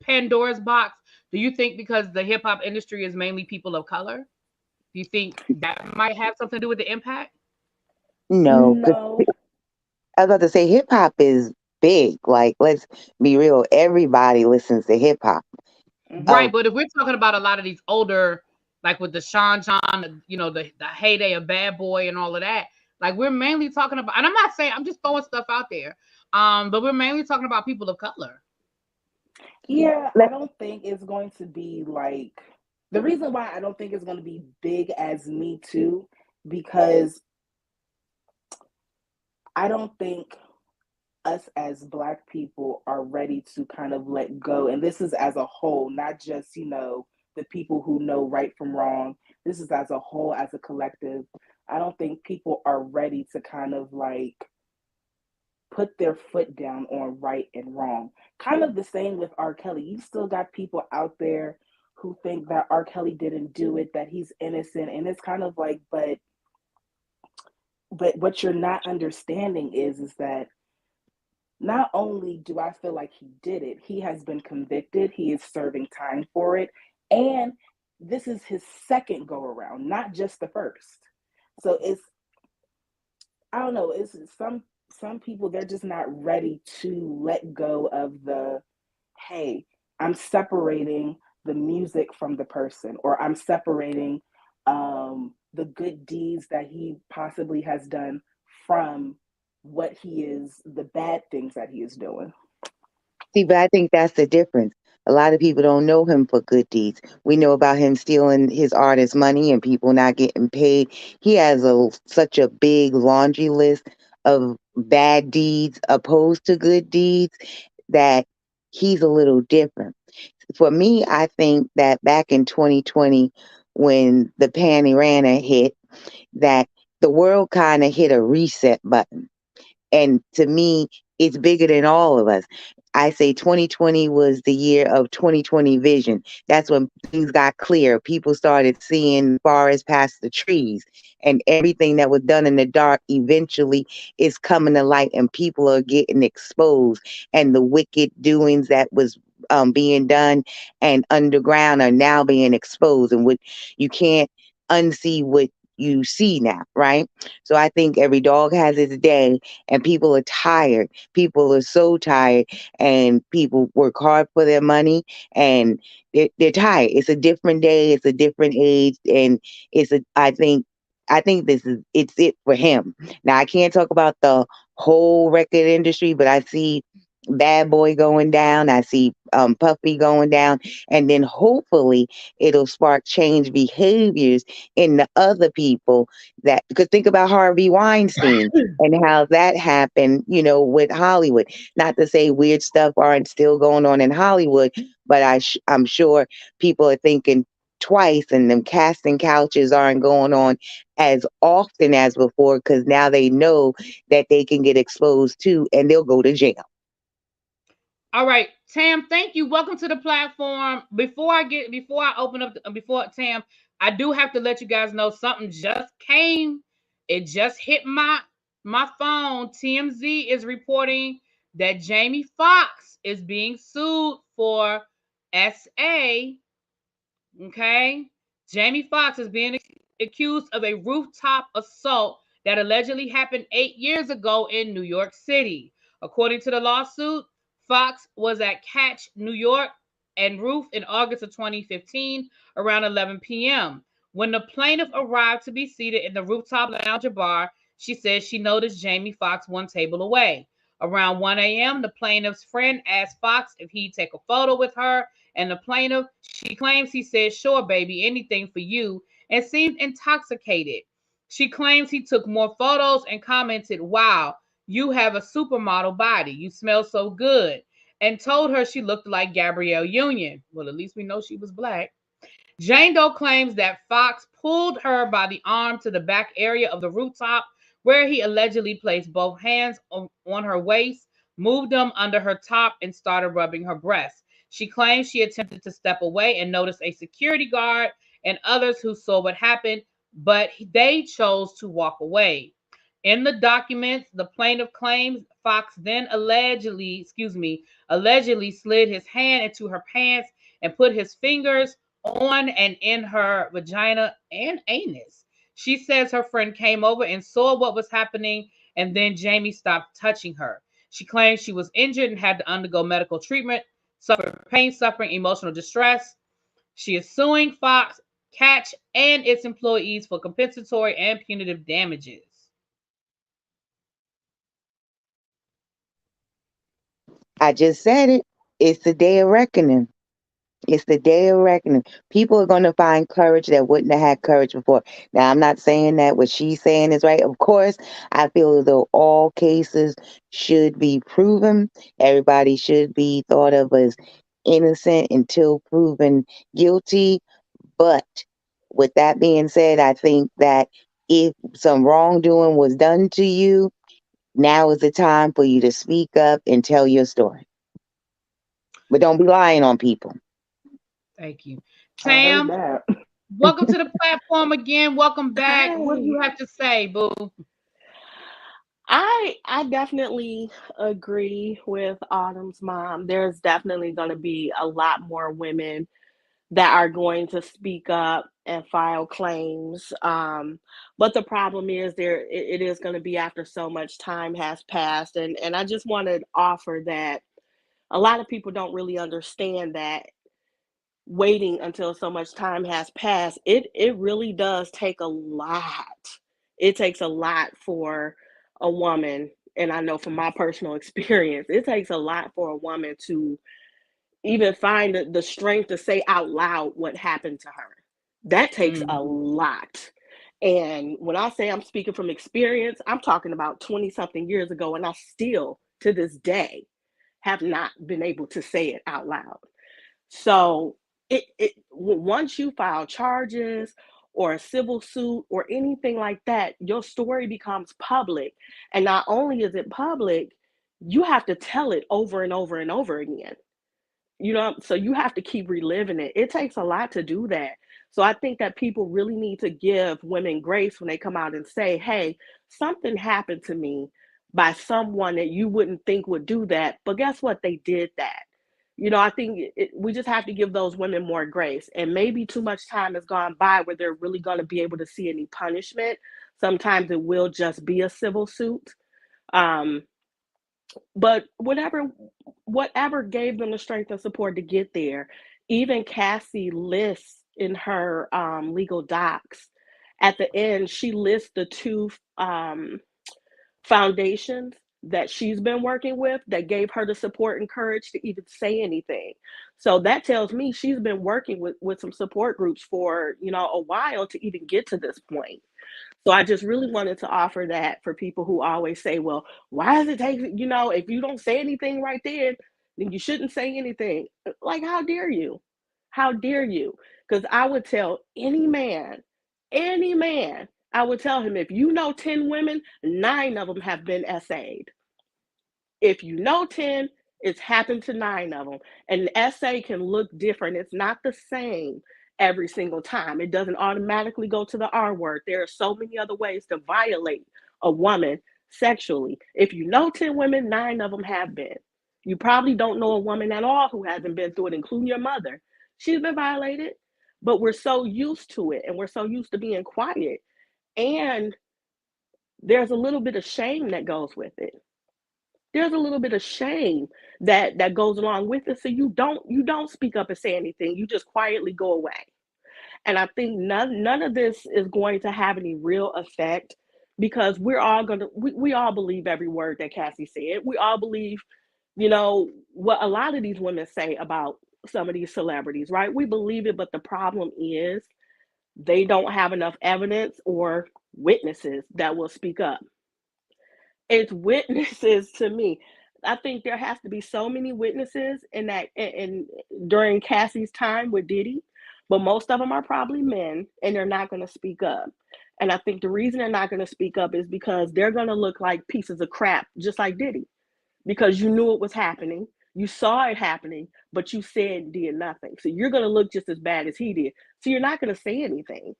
Pandora's box? Do you think because the hip hop industry is mainly people of color? Do you think that might have something to do with the impact? No, 'cause No. I was about to say hip hop is big. Like, let's be real. Everybody listens to hip hop. Hmm. Right, but if we're talking about a lot of these older, like with the Sean John, the heyday of Bad Boy and all of that, like we're mainly talking about, and I'm not saying, I'm just throwing stuff out there, but we're mainly talking about people of color. Yeah, I Let, don't think it's going to be like, the reason why I don't think it's going to be big as Me Too, because I don't think us as Black people are ready to kind of let go. And this is as a whole, not just, the people who know right from wrong. This is as a whole, as a collective. I don't think people are ready to kind of like put their foot down on right and wrong. Kind of the same with R. Kelly. You still got people out there who think that R. Kelly didn't do it, that he's innocent. And it's kind of like, but what you're not understanding is that not only do I feel like he did it, he has been convicted, he is serving time for it, and this is his second go around, not just the first. So I don't know, it's some people, they're just not ready to let go of the, hey, I'm separating the music from the person, or I'm separating the good deeds that he possibly has done from what he is, the bad things that he is doing. See, but I think that's the difference. A lot of people don't know him for good deeds. We know about him stealing his artist money and people not getting paid. He has such a big laundry list of bad deeds opposed to good deeds that he's a little different. For me, I think that back in 2020, when the Panorama hit, that the world kind of hit a reset button. And to me, it's bigger than all of us. I say 2020 was the year of 2020 vision. That's when things got clear. People started seeing the forest past the trees, and everything that was done in the dark eventually is coming to light, and people are getting exposed. And the wicked doings that was being done and underground are now being exposed, and what you can't unsee what you see now, right? So I think every dog has its day, and people are tired. People are so tired, and people work hard for their money, and they're tired. It's a different day. It's a different age, and I think it's it for him. Now I can't talk about the whole record industry, but I see Bad Boy going down. I see Puffy going down, and then hopefully it'll spark change behaviors in the other people that, because think about Harvey Weinstein and how that happened, with Hollywood. Not to say weird stuff aren't still going on in Hollywood, but I'm sure people are thinking twice, and them casting couches aren't going on as often as before because now they know that they can get exposed too, and they'll go to jail. All right, Tam, thank you. Welcome to the platform. Before I open up, before Tam, I do have to let you guys know something just came. It just hit my phone. TMZ is reporting that Jamie Foxx is being sued for SA. Okay, Jamie Foxx is being accused of a rooftop assault that allegedly happened 8 years ago in New York City. According to the lawsuit, Fox was at Catch, New York, and Roof in August of 2015 around 11 p.m. When the plaintiff arrived to be seated in the rooftop lounge bar, she said she noticed Jamie Foxx one table away. Around 1 a.m., the plaintiff's friend asked Fox if he'd take a photo with her, and the plaintiff, she claims he said, "Sure, baby, anything for you," and seemed intoxicated. She claims he took more photos and commented, "Wow, you have a supermodel body. You smell so good," and told her she looked like Gabrielle Union. Well, at least we know she was black. Jane Doe claims that Fox pulled her by the arm to the back area of the rooftop, where he allegedly placed both hands on her waist, moved them under her top, and started rubbing her breasts. She claims she attempted to step away and noticed a security guard and others who saw what happened, but they chose to walk away. In the documents, the plaintiff claims Fox then allegedly slid his hand into her pants and put his fingers on and in her vagina and anus. She says her friend came over and saw what was happening, and then Jamie stopped touching her. She claims she was injured and had to undergo medical treatment, suffered pain, suffering, emotional distress. She is suing Fox, Catch, and its employees for compensatory and punitive damages. I just said it. It's the day of reckoning. It's the day of reckoning. People are going to find courage that wouldn't have had courage before. Now, I'm not saying that what she's saying is right. Of course, I feel as though all cases should be proven. Everybody should be thought of as innocent until proven guilty. But with that being said, I think that if some wrongdoing was done to you, now is the time for you to speak up and tell your story. But don't be lying on people. Thank you. I heard Tam, that. welcome to the platform again. Welcome back. What do Hey, you have to say, boo? I definitely agree with Autumn's mom. There's definitely going to be a lot more women that are going to speak up and file claims. But the problem is it is going to be after so much time has passed. And I just want to offer that a lot of people don't really understand that waiting until so much time has passed, it really does take a lot. It takes a lot for a woman, and I know from my personal experience, it takes a lot for a woman to even find the strength to say out loud what happened to her. That takes a Mm-hmm. lot. And when I say I'm speaking from experience, I'm talking about 20 something years ago, and I still to this day have not been able to say it out loud. So once you file charges or a civil suit or anything like that, your story becomes public. And not only is it public, you have to tell it over and over and over again. So you have to keep reliving it. It takes a lot to do that. So I think that people really need to give women grace when they come out and say, "Hey, something happened to me by someone that you wouldn't think would do that, but guess what? They did that." I think we just have to give those women more grace. And maybe too much time has gone by where they're really going to be able to see any punishment. Sometimes it will just be a civil suit. Um, but whatever gave them the strength and support to get there. Even Cassie lists in her legal docs at the end, she lists the two foundations that she's been working with that gave her the support and courage to even say anything. So that tells me she's been working with some support groups for a while to even get to this point. So I just really wanted to offer that for people who always say, "Well, why does it take, if you don't say anything right then you shouldn't say anything." Like, how dare you? How dare you? Because I would tell any man, I would tell him, if you know 10 women, 9 of them have been essayed. If you know 10, it's happened to 9 of them. And the essay can look different. It's not the same every single time. It doesn't automatically go to the R word. There are so many other ways to violate a woman sexually. If you know 10 women, 9 of them have been. You probably don't know a woman at all who hasn't been through it, including your mother. She's been violated, but we're so used to it and we're so used to being quiet. And there's a little bit of shame that goes with it. There's a little bit of shame that goes along with it. So you don't speak up and say anything. You just quietly go away. And I think none of this is going to have any real effect because we all believe every word that Cassie said. We all believe, what a lot of these women say about some of these celebrities, right? We believe it, but the problem is they don't have enough evidence or witnesses that will speak up. It's witnesses to me. I think there has to be so many witnesses in during Cassie's time with Diddy, but most of them are probably men and they're not going to speak up. And I think the reason they're not going to speak up is because they're going to look like pieces of crap, just like Diddy, because you knew it was happening. You saw it happening, but you said and did nothing. So you're going to look just as bad as he did. So you're not going to say anything.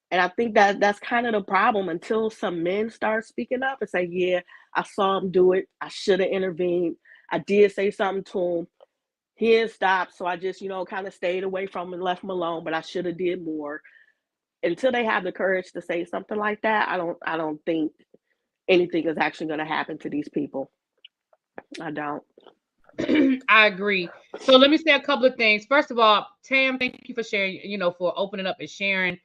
And I think that's kind of the problem until some men start speaking up and say, yeah, I saw him do it. I should have intervened. I did say something to him. He didn't stop. So I just, kind of stayed away from him and left him alone, but I should have did more. Until they have the courage to say something like that, I don't think anything is actually going to happen to these people. I don't. I agree. So let me say a couple of things. First of all, Tam, thank you for sharing, for opening up and sharing.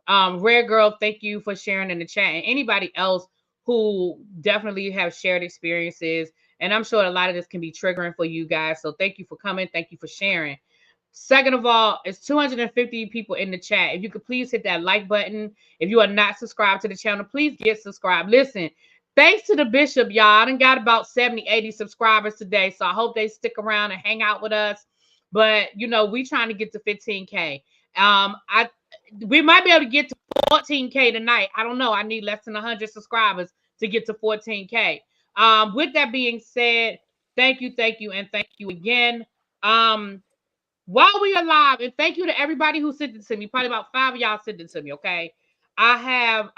Rare Girl, thank you for sharing in the chat. And anybody else who definitely have shared experiences. And I'm sure a lot of this can be triggering for you guys. So thank you for coming. Thank you for sharing. Second of all, it's 250 people in the chat. If you could please hit that like button. If you are not subscribed to the channel, please get subscribed. Listen, thanks to the bishop, y'all. I done got about 70, 80 subscribers today. So I hope they stick around and hang out with us. But, we trying to get to 15K. We might be able to get to 14K tonight. I don't know. I need less than 100 subscribers to get to 14K. With that being said, thank you, and thank you again. While we are live, and thank you to everybody who sent it to me. Probably about 5 of y'all sent it to me, okay? I have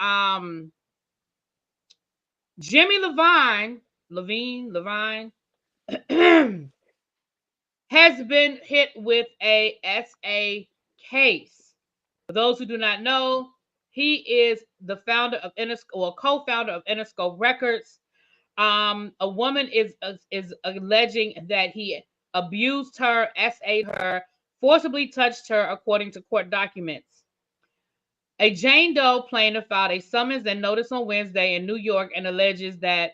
Jimmy Levine has been hit with a SA case. For those who do not know, he is the founder of Interscope, or co-founder of Interscope Records. A woman is alleging that he abused her, SA'd her, forcibly touched her, according to court documents. A Jane Doe plaintiff filed a summons and notice on Wednesday in New York and alleges that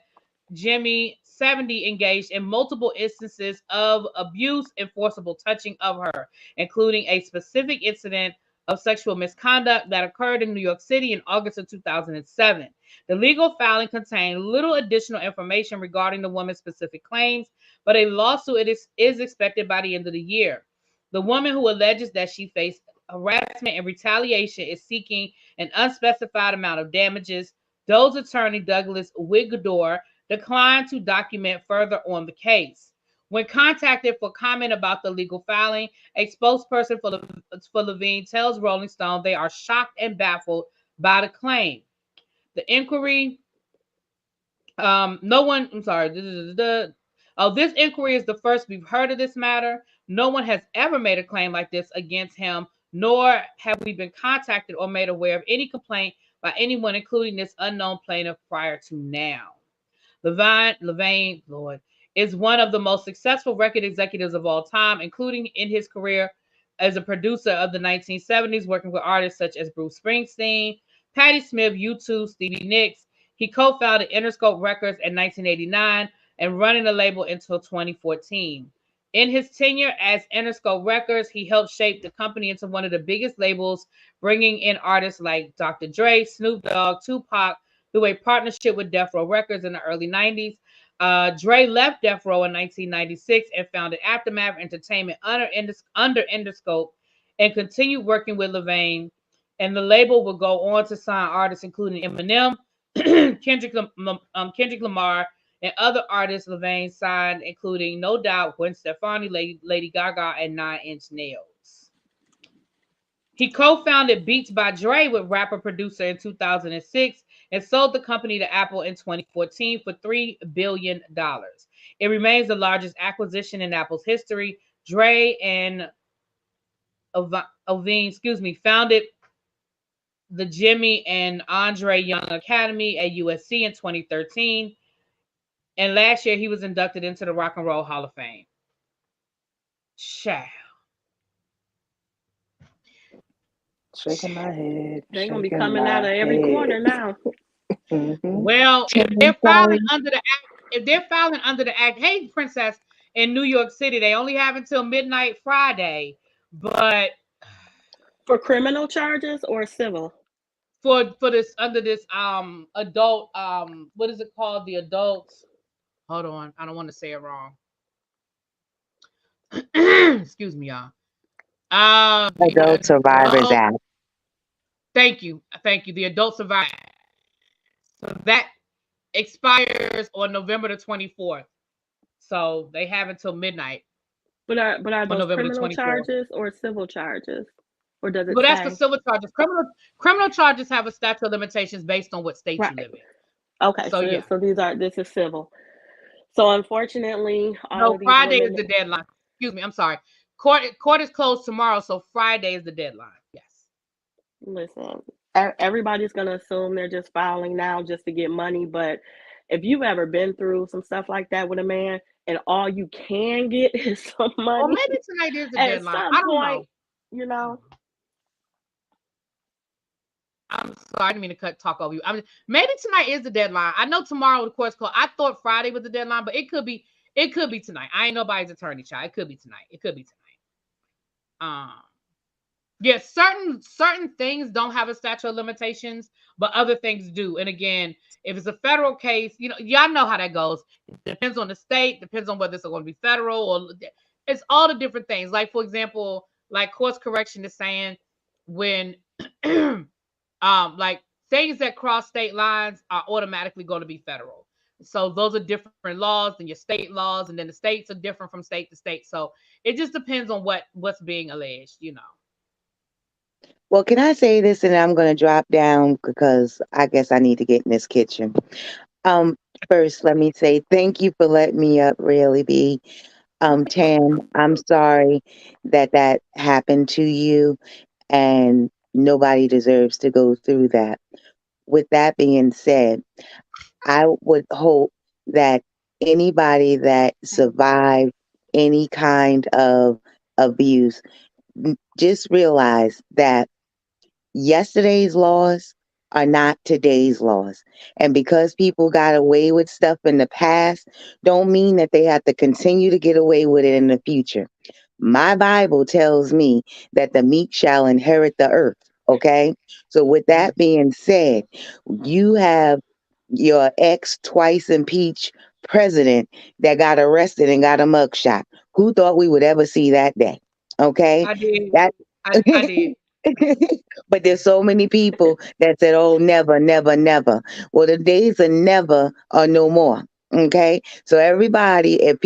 Jimmy, 70, engaged in multiple instances of abuse and forcible touching of her, including a specific incident of sexual misconduct that occurred in New York City in August of 2007. The legal filing contained little additional information regarding the woman's specific claims, but a lawsuit is expected by the end of the year. The woman, who alleges that she faced harassment and retaliation, is seeking an unspecified amount of damages. Doe's attorney, Douglas Wigador, declined to document further on the case. When contacted for comment about the legal filing, a spokesperson for Levine tells Rolling Stone they are shocked and baffled by the claim. The inquiry, no one, I'm sorry, this inquiry is the first we've heard of this matter. No one has ever made a claim like this against him, nor have we been contacted or made aware of any complaint by anyone, including this unknown plaintiff, prior to now. Levine, Lord, is one of the most successful record executives of all time, including in his career as a producer of the 1970s, working with artists such as Bruce Springsteen, Patti Smith, U2, Stevie Nicks. He co-founded Interscope Records in 1989 and running the label until 2014. In his tenure as Interscope Records, he helped shape the company into one of the biggest labels, bringing in artists like Dr. Dre, Snoop Dogg, Tupac, through a partnership with Death Row Records in the early 90s. Dre left Death Row in 1996 and founded Aftermath Entertainment under Interscope and continued working with Levine. And the label would go on to sign artists including Eminem, Kendrick Lamar, and other artists Levine signed, including No Doubt, Gwen Stefani, Lady Gaga, and 9 Inch Nails. He co-founded Beats by Dre with rapper-producer in 2006 and sold the company to Apple in 2014 for $3 billion. It remains the largest acquisition in Apple's history. Dre and Levine, founded the Jimmy and Andre Young Academy at USC in 2013. And last year, he was inducted into the Rock and Roll Hall of Fame. Child. Shaking my head. They're gonna be Shaking coming out my of every corner head. now. Well, if they're filing under the act, hey, Princess, in New York City, they only have until midnight Friday. But For criminal charges or civil? for this under this adult what is it called? The adults. Hold on, I don't want to say it wrong. Excuse me, y'all. Adult Survivors Act. Thank you. The Adult Survivor. So that expires on November the 24th. So they have until midnight. But are those November criminal 24th. charges or civil charges? Or does it But that's say? for civil charges. Criminal charges have a statute of limitations based on what state you live in. Okay, So yeah. so this is civil. So unfortunately, all No, of these Friday women. is the deadline. Excuse me, I'm sorry. Court is closed tomorrow, so Friday is the deadline. Yes. Listen, everybody's gonna assume they're just filing now just to get money, but if you've ever been through some stuff like that with a man and all you can get is some money, Or maybe tonight is the at deadline. some I don't point, know. you know. I'm sorry, I didn't mean to talk over you. I mean, maybe tonight is the deadline. I know tomorrow the court's closed. I thought Friday was the deadline, but it could be tonight. I ain't nobody's attorney, child. It could be tonight. Yeah, certain things don't have a statute of limitations, but other things do. And again, if it's a federal case, y'all know how that goes. It depends on the state, depends on whether it's going to be federal or it's all the different things. Like, for example, like course correction is saying when like things that cross state lines are automatically going to be federal. So those are different laws than your state laws, and then the states are different from state to state. So it just depends on what's being alleged. Well, can I say this and I'm going to drop down because I guess I need to get in this kitchen. Um, First, let me say thank you for letting me up, Really B. Tam, I'm sorry that that happened to you, and nobody deserves to go through that. With that being said, I would hope that anybody that survived any kind of abuse just realize that yesterday's laws are not today's laws. And because people got away with stuff in the past, don't mean that they have to continue to get away with it in the future. My Bible tells me that the meek shall inherit the earth. Okay. So, with that being said, you have your ex twice impeached president that got arrested and got a mugshot. Who thought we would ever see that day? Okay. I did. That I did. but there's so many people that said, "Oh, never, never, never." Well, the days of never are no more. Okay, so everybody, if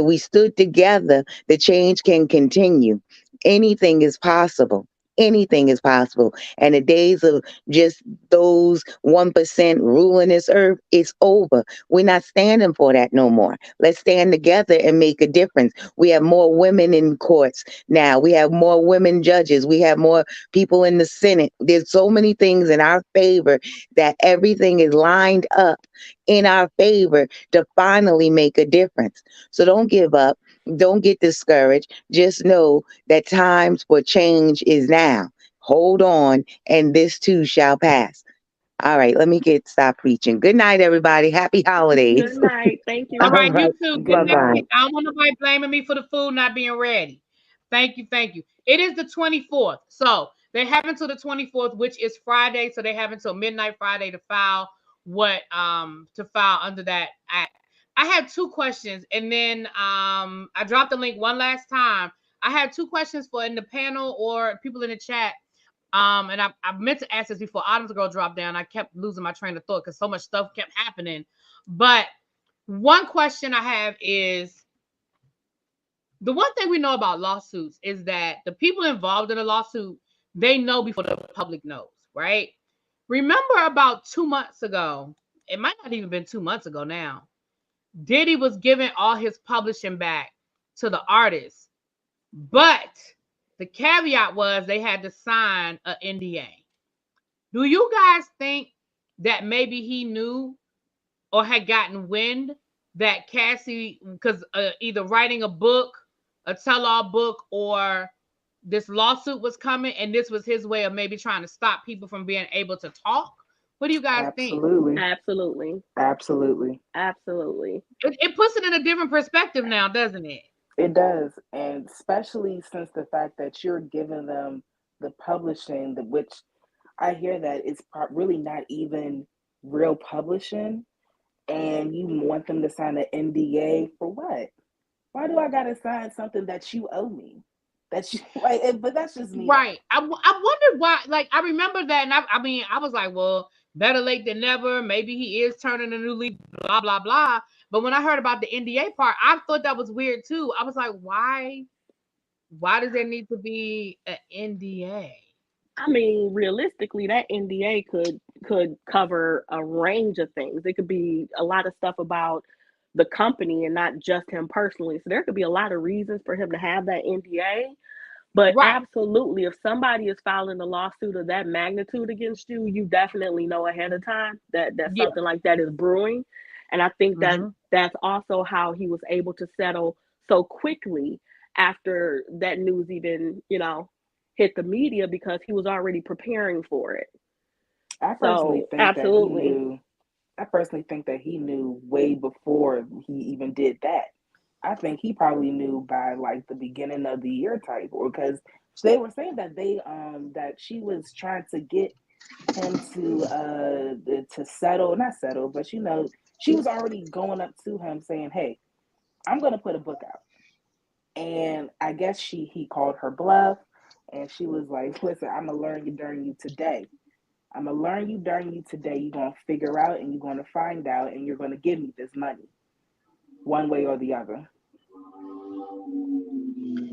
we stood together, the change can continue. Anything is possible. Anything is possible. And the days of just those 1% ruling this earth is over. We're not standing for that no more. Let's stand together and make a difference. We have more women in courts now. We have more women judges. We have more people in the Senate. There's so many things in our favor that everything is lined up in our favor to finally make a difference. So don't give up. Don't get discouraged. Just know that times for change is now. Hold on, and this too shall pass. All right, let me get stop preaching. Good night, everybody. Happy holidays. Good night. Thank you, All All right, Riley. right. you too. Good Good Bye night. bye. night. I don't want nobody blaming me for the food not being ready. Thank you. It is the 24th. So they have until the 24th, which is Friday. So they have until midnight Friday to file under that act. I had two questions, and then I dropped the link one last time. I had two questions for in the panel or people in the chat. And I meant to ask this before Autumn's girl dropped down. I kept losing my train of thought because so much stuff kept happening. But one question I have is the one thing we know about lawsuits is that the people involved in a lawsuit, they know before the public knows, right? Remember about 2 months ago, it might not even been 2 months ago now, Diddy was giving all his publishing back to the artists, but the caveat was they had to sign an NDA. Do you guys think that maybe he knew or had gotten wind that Cassie, because either writing a book, a tell-all book, or this lawsuit was coming, and this was his way of maybe trying to stop people from being able to talk? What do you guys think? Absolutely. Absolutely. Absolutely. Absolutely. It puts it in a different perspective now, doesn't it? It does. And especially since the fact that you're giving them the publishing, which I hear that it's really not even real publishing, and you want them to sign an NDA for what? Why do I gotta sign something that you owe me? That you like, but that's just me though. Right. I wondered why. Like, I remember that, and I mean, I was like, well, better late than never. Maybe he is turning a new leaf. Blah blah blah. But when I heard about the NDA part, I thought that was weird too. I was like, why? Why does there need to be an NDA? I mean, realistically, that NDA could cover a range of things. It could be a lot of stuff about the company and not just him personally. So there could be a lot of reasons for him to have that NDA. But Right. absolutely, if somebody is filing a lawsuit of that magnitude against you, you definitely know ahead of time that Yeah. something like that is brewing. And I think that Mm-hmm. that's also how he was able to settle so quickly after that news even, hit the media, because he was already preparing for it. I personally So think that he absolutely. knew. I personally think that he knew way before he even did that. I think he probably knew by like the beginning of the year type, or because they were saying that that she was trying to get him to settle, not settle, but she was already going up to him saying, "Hey, I'm gonna put a book out," and I guess he called her bluff, and she was like, "Listen, I'm gonna learn you during you today. I'm gonna learn you during you today. You're gonna figure out, and you're gonna find out, and you're gonna give me this money, one way or the other."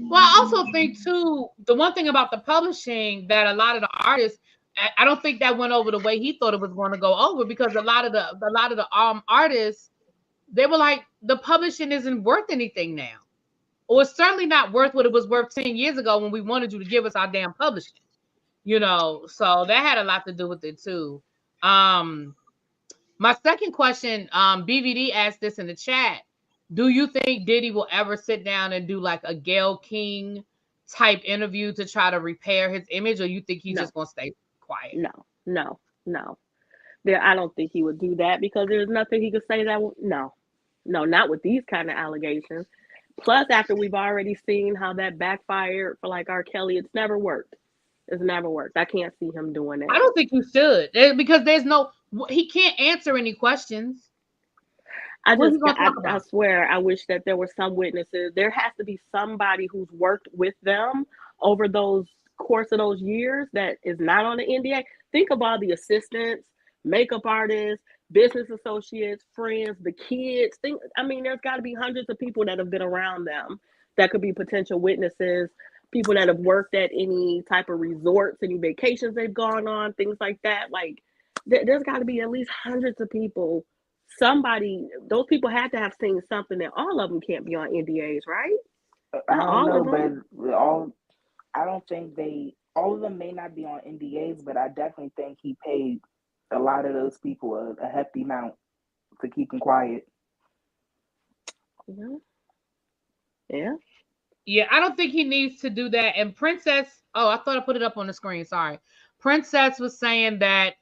Well, I also think too, the one thing about the publishing that a lot of the artists, I don't think that went over the way he thought it was going to go over, because a lot of the artists, they were like, the publishing isn't worth anything now, or it's certainly not worth what it was worth 10 years ago when we wanted you to give us our damn publishing. So that had a lot to do with it too. Um, my second question, BVD asked this in the chat. Do you think Diddy will ever sit down and do like a Gayle King type interview to try to repair his image, or you think he's No, just gonna stay quiet? no, no, no. I don't think he would do that, because there's nothing he could say that no, no, not with these kind of allegations. Plus, after we've already seen how that backfired for like R. Kelly, it's never worked. It's never worked. I can't see him doing I that. don't think he should, because there's no, he can't answer any questions. What are he gonna talk I about? swear, I wish that there were some witnesses. There has to be somebody who's worked with them over those course of those years that is not on the NDA. Think of all the assistants, makeup artists, business associates, friends, the kids. I mean, there's got to be hundreds of people that have been around them that could be potential witnesses. People that have worked at any type of resorts, any vacations they've gone on, things like that. Like, there's got to be at least hundreds of people. Somebody, those people had to have seen something. That all of them can't be on NDAs, right? I Not don't all know, of them. but I don't think all of them may not be on NDAs, but I definitely think he paid a lot of those people a hefty amount to keep them quiet. Yeah. Yeah. Yeah, I don't think he needs to do that. And Princess, oh, I thought I put it up on the screen. Sorry. Princess was saying that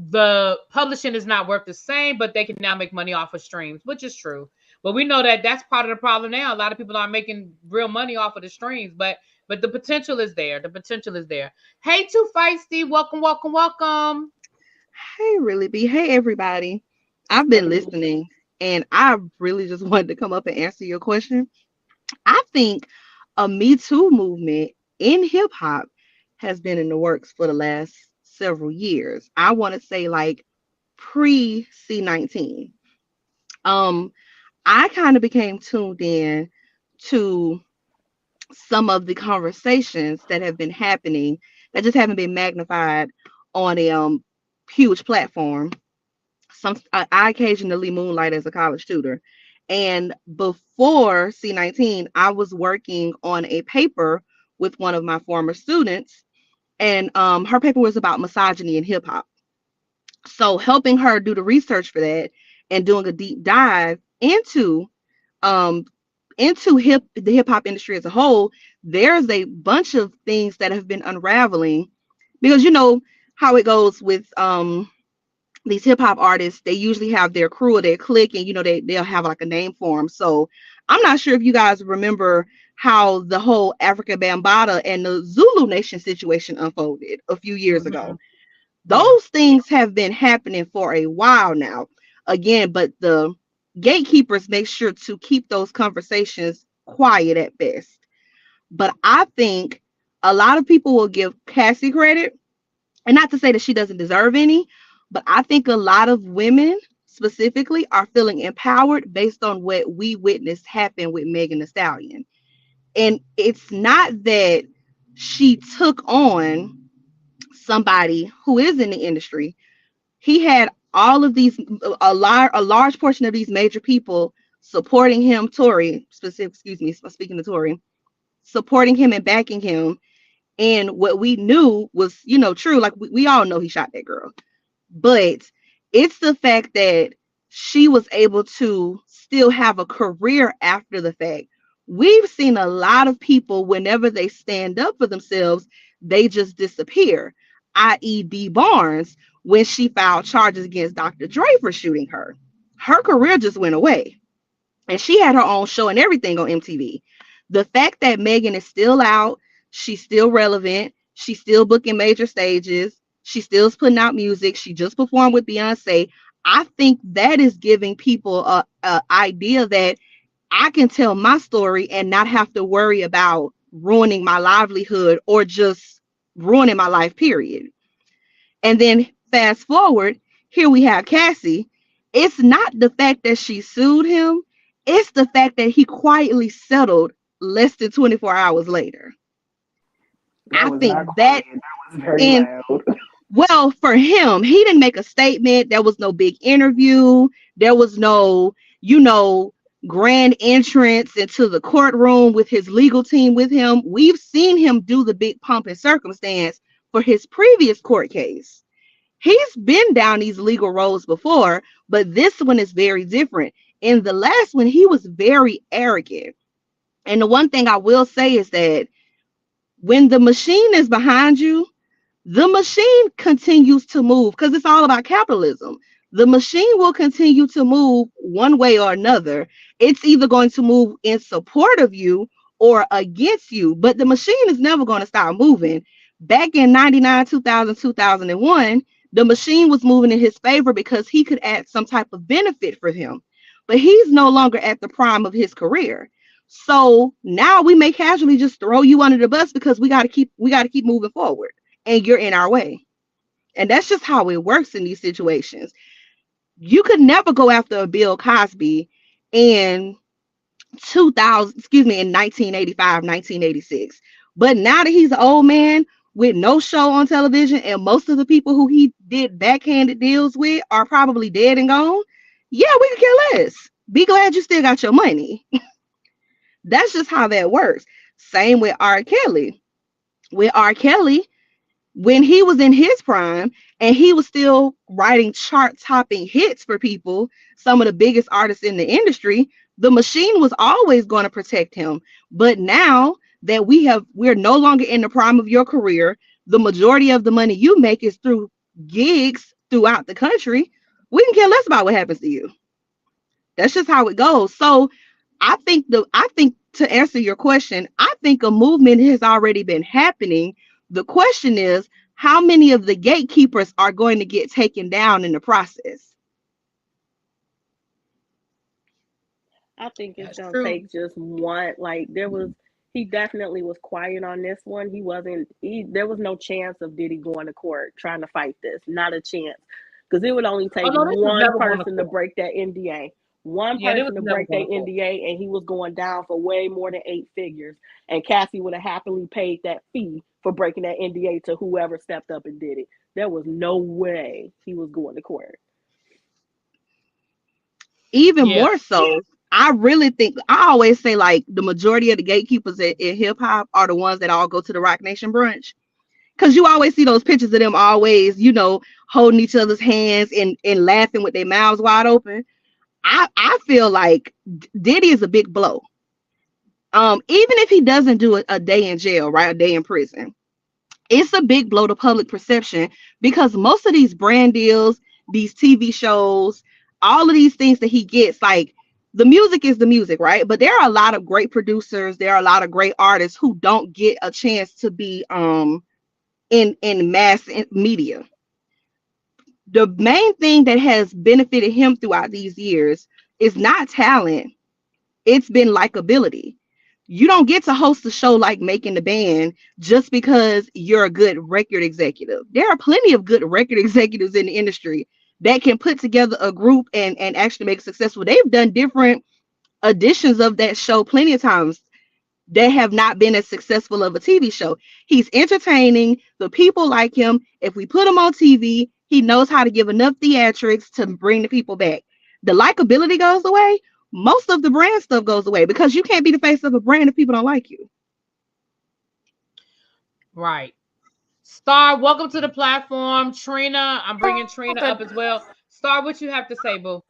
the publishing is not worth the same, but they can now make money off of streams, which is true. But we know that that's part of the problem now. A lot of people aren't making real money off of the streams, but the potential is there. The potential is there. Hey, Too Feisty, welcome, welcome, welcome. Hey, Really B. Hey, everybody. I've been Really? listening and I really just wanted to come up and answer your question. I think a Me Too movement in hip hop has been in the works for the last several years. I want to say like pre C19. Um, I kind of became tuned in to some of the conversations that have been happening that just haven't been magnified on a huge platform. I occasionally moonlight as a college tutor. And before C19, I was working on a paper with one of my former students. and her paper was about misogyny in hip hop. So helping her do the research for that and doing a deep dive um into the hip hop industry as a whole, there's a bunch of things that have been unraveling because you know how it goes with these hip hop artists. They usually have their crew or their clique, and you know they'll have like a name for them. So I'm not sure if you guys remember how the whole Africa Bambaataa and the Zulu Nation situation unfolded a few years Mm-hmm. ago. Yeah. Those things have been happening for a while now. Again, but the gatekeepers make sure to keep those conversations quiet at best. But I think a lot of people will give Cassie credit, and not to say that she doesn't deserve any, but I think a lot of women specifically are feeling empowered based on what we witnessed happen with Megan Thee Stallion. And it's not that she took on somebody who is in the industry. He had all of these a large portion of these major people supporting him, Tory specific, excuse me, speaking to Tory, supporting him and backing him. And what we knew was, you know, true. Like we all know he shot that girl. But it's the fact that she was able to still have a career after the fact. We've seen a lot of people, whenever they stand up for themselves, they just disappear, i.e., D. Barnes, when she filed charges against Dr. Dre for shooting her. Her career just went away. And she had her own show and everything on MTV. The fact that Megan is still out, she's still relevant, she's still booking major stages, she still is putting out music, she just performed with Beyonce. I think that is giving people a idea that I can tell my story and not have to worry about ruining my livelihood or just ruining my life, period. And then fast forward, here we have Cassie. It's not the fact that she sued him, it's the fact that he quietly settled less than 24 hours later. That I was think not that quiet. That was very in loud. well, for him, he didn't make a statement. There was no big interview. There was no, you know, grand entrance into the courtroom with his legal team with him. We've seen him do the big pomp and circumstance for his previous court case. He's been down these legal roads before, but this one is very different. In the last one, he was very arrogant. And the one thing I will say is that when the machine is behind you, the machine continues to move because it's all about capitalism. The machine will continue to move one way or another. It's either going to move in support of you or against you, but the machine is never going to stop moving. Back in 99, 2000, 2001, the machine was moving in his favor because he could add some type of benefit for him. But he's no longer at the prime of his career. So now we may casually just throw you under the bus because we got to keep moving forward and you're in our way. And that's just how it works in these situations. You could never go after a Bill Cosby in 2000, excuse me, in 1985, 1986. But now that he's an old man with no show on television and most of the people who he did backhanded deals with are probably dead and gone, yeah, we could care less. Be glad you still got your money. That's just how that works. Same with R. Kelly. With R. Kelly, when he was in his prime and he was still writing chart topping hits for people, some of the biggest artists in the industry, the machine was always going to protect him. But now that we're no longer in the prime of your career, the majority of the money you make is through gigs throughout the country. We can care less about what happens to you. That's just how it goes. So I think to answer your question, I think a movement has already been happening. The question is, how many of the gatekeepers are going to get taken down in the process? I think it's That's gonna true. take just one. Like there was, he definitely was quiet on this one. He wasn't. There was no chance of Diddy going to court trying to fight this. Not a chance, because it would only Oh take no, this was one never going to person to court. break that NDA. One Yeah, this was person to never break going that to court. NDA, and he was going down for way more than 8 figures. And Cassie would have happily paid that fee for breaking that NDA to whoever stepped up and did it. There was no way he was going to court. Even Yeah. more so, I really think I always say like the majority of the gatekeepers in hip hop are the ones that all go to the Rock Nation brunch. Because you always see those pictures of them always, holding each other's hands and laughing with their mouths wide open. I feel like Diddy is a big blow. Even if he doesn't do a day in jail, right? A day in prison, it's a big blow to public perception because most of these brand deals, these TV shows, all of these things that he gets, like the music is the music, right? But there are a lot of great producers, there are a lot of great artists who don't get a chance to be in mass media. The main thing that has benefited him throughout these years is not talent, it's been likability. You don't get to host a show like Making the Band just because you're a good record executive. There are plenty of good record executives in the industry that can put together a group and actually make it successful. They've done different editions of that show plenty of times that have not been as successful of a TV show. He's entertaining. The people like him. If we put him on TV, he knows how to give enough theatrics to bring the people back. The likability goes away. Most of the brand stuff goes away because you can't be the face of a brand if people don't like you. Right. Star, welcome to the platform. Trina, I'm bringing Trina up as well. Star, what you have to say, boo?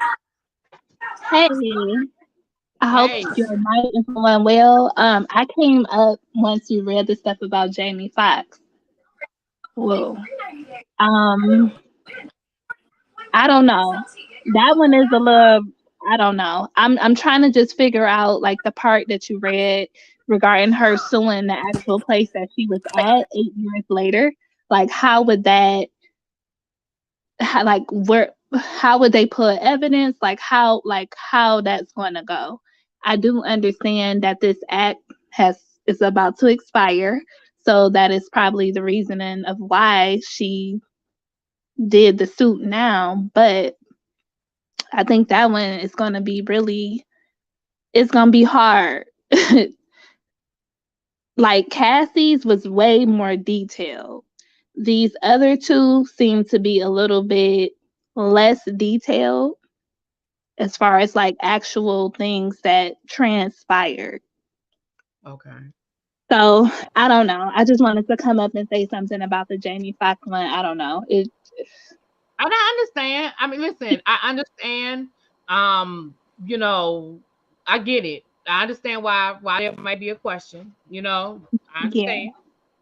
Hey, I hope Hey. your night is going well. I came up once you read the stuff about Jamie Foxx. Whoa. Um, I don't know. That one is a little. I don't know. I'm trying to just figure out like the part that you read regarding her suing the actual place that she was at 8 years later. Like, how would that? Like, where? How would they put evidence? Like how that's going to go? I do understand that this act has is about to expire, so that is probably the reasoning of why she did the suit now. But I think that one is going to be really, it's going to be hard. Like Cassie's was way more detailed. These other two seem to be a little bit less detailed as far as like actual things that transpired. Okay. So I don't know. I just wanted to come up and say something about the Jamie Foxx one. I don't know. I understand. I mean, listen, I understand. Um, you know, I get it. I understand why there might be a question. I Yeah. understand.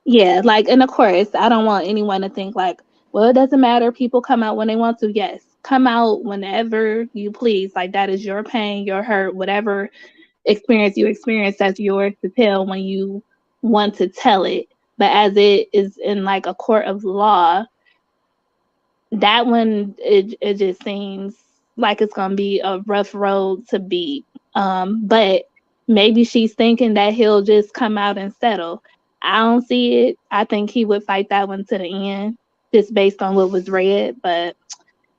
Yeah, like, and of course, I don't want anyone to think like, well, it doesn't matter. People come out when they want to. Yes, come out whenever you please. Like, that is your pain, your hurt, whatever experience you experience, that's yours to tell when you want to tell it. But as it is in like a court of law, that one, it just seems like it's gonna be a rough road to beat. But maybe she's thinking that he'll just come out and settle. I don't see it. I think he would fight that one to the end, just based on what was read. But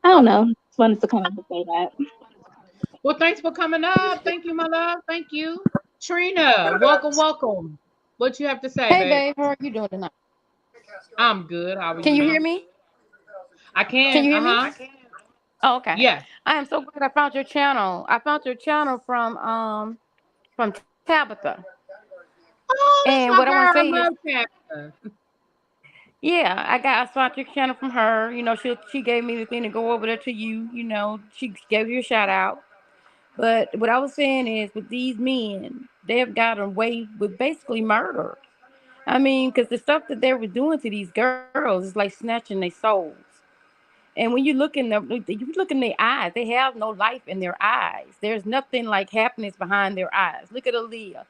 I don't know. Just wanted to come up and say that. Well, thanks for coming up. Thank you, my love. Thank you. Trina, welcome, welcome. What you have to say, Hey, babe? babe, how are you doing tonight? I'm good. How are Can you, you hear ma'am? me? I Can can. you hear me? Uh-huh. Oh, okay. Yes. I am so glad I found your channel. I found your channel from Tabitha. Oh, that's And my what I want girl. to I say is, love Tabitha. yeah, I found your channel from her. She gave me the thing to go over there to you. She gave you a shout out. But what I was saying is, with these men, they have gotten away with basically murder. I mean, because the stuff that they were doing to these girls is like snatching their souls. And when you look in their eyes, they have no life in their eyes. There's nothing like happiness behind their eyes. Look at Aaliyah.